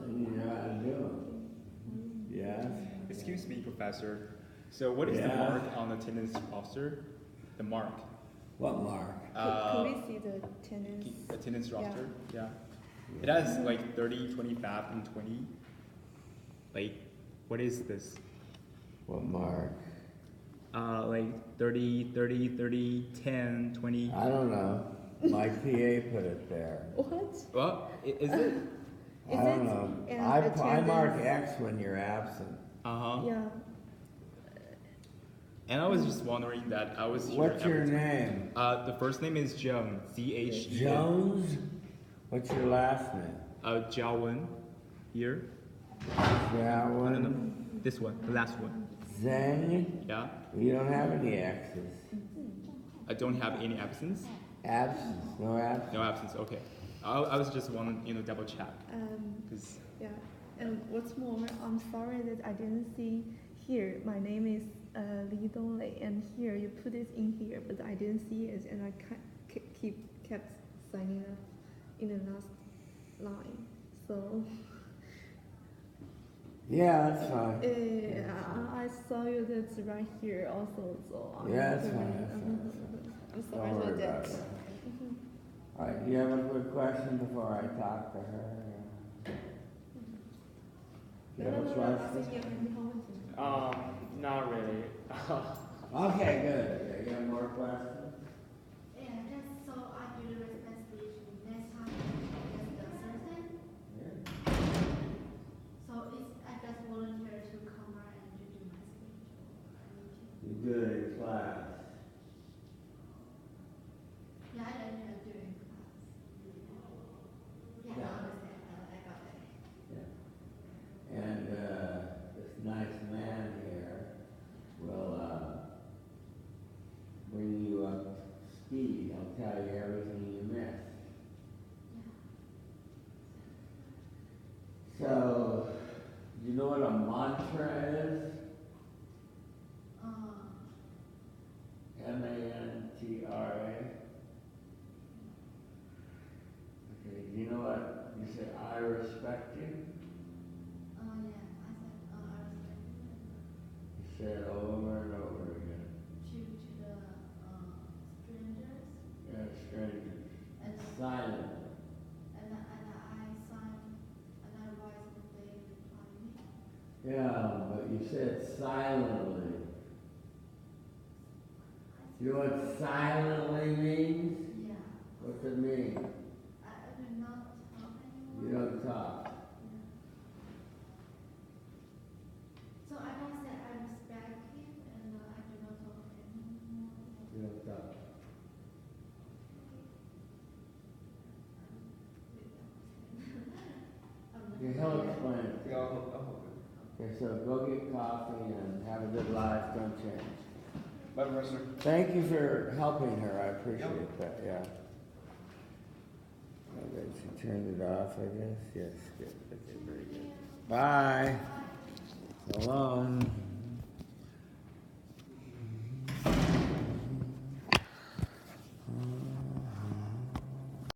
And you know how to do it. Yes? Excuse me, Professor. So what is the mark on the attendance roster? The mark. What mark? Could we see the Attendance roster? Yeah. It has like 30, 25, and 20. Like, what is this? What mark? Like 30, 30, 30, 10, 20. I don't know. My PA put it there. What? Well, is it? I don't know. I mark X when you're absent. Uh-huh. Yeah. And I was just wondering that I was here. What's your name? The first name is Jones. C-H-E. Jones? What's your last name? Jiawen. Here. Jiawen? No. This one. The last one. Zheng? Yeah. You don't have any X's. I don't have any absence. Absence? No absence? No absence. Okay. I was just wanting, double check. Yeah. And what's more, I'm sorry that I didn't see here. My name is Li Donglei, and here you put it in here, but I didn't see it, and I kept signing up in the last line. So. Yeah, that's fine. I saw you that's right here also, so. Yeah, that's fine. I'm sorry Don't for worry about that. it. All right, do you have a quick question before I talk to her? Do you have a question? Not really. Okay, good. You have more questions? Yeah, just so I do the respect speech next time, just the Thursday. Yeah. So I just volunteer to come and to do my speech. You good. bring you up to speed. I'll tell you everything you missed. So, you know what a mantra is? M-A-N-T-R-A. Okay, you know what? You say, I respect you. You say it over and over again. Yeah, strangers. Silent. Yeah, but you said silently. You know what silently means? Yeah. What's it mean? I do not talk anymore. You don't talk. So I don't say I respect him and I do not talk anymore. You don't talk. Okay, he'll explain it. Yeah, I'll help you. Okay, so go get coffee and have a good life, don't change. Bye, Professor. Thank you for helping her, I appreciate that, yeah. Okay, she turned it off, I guess, yes, good, okay, very good. Bye. So long.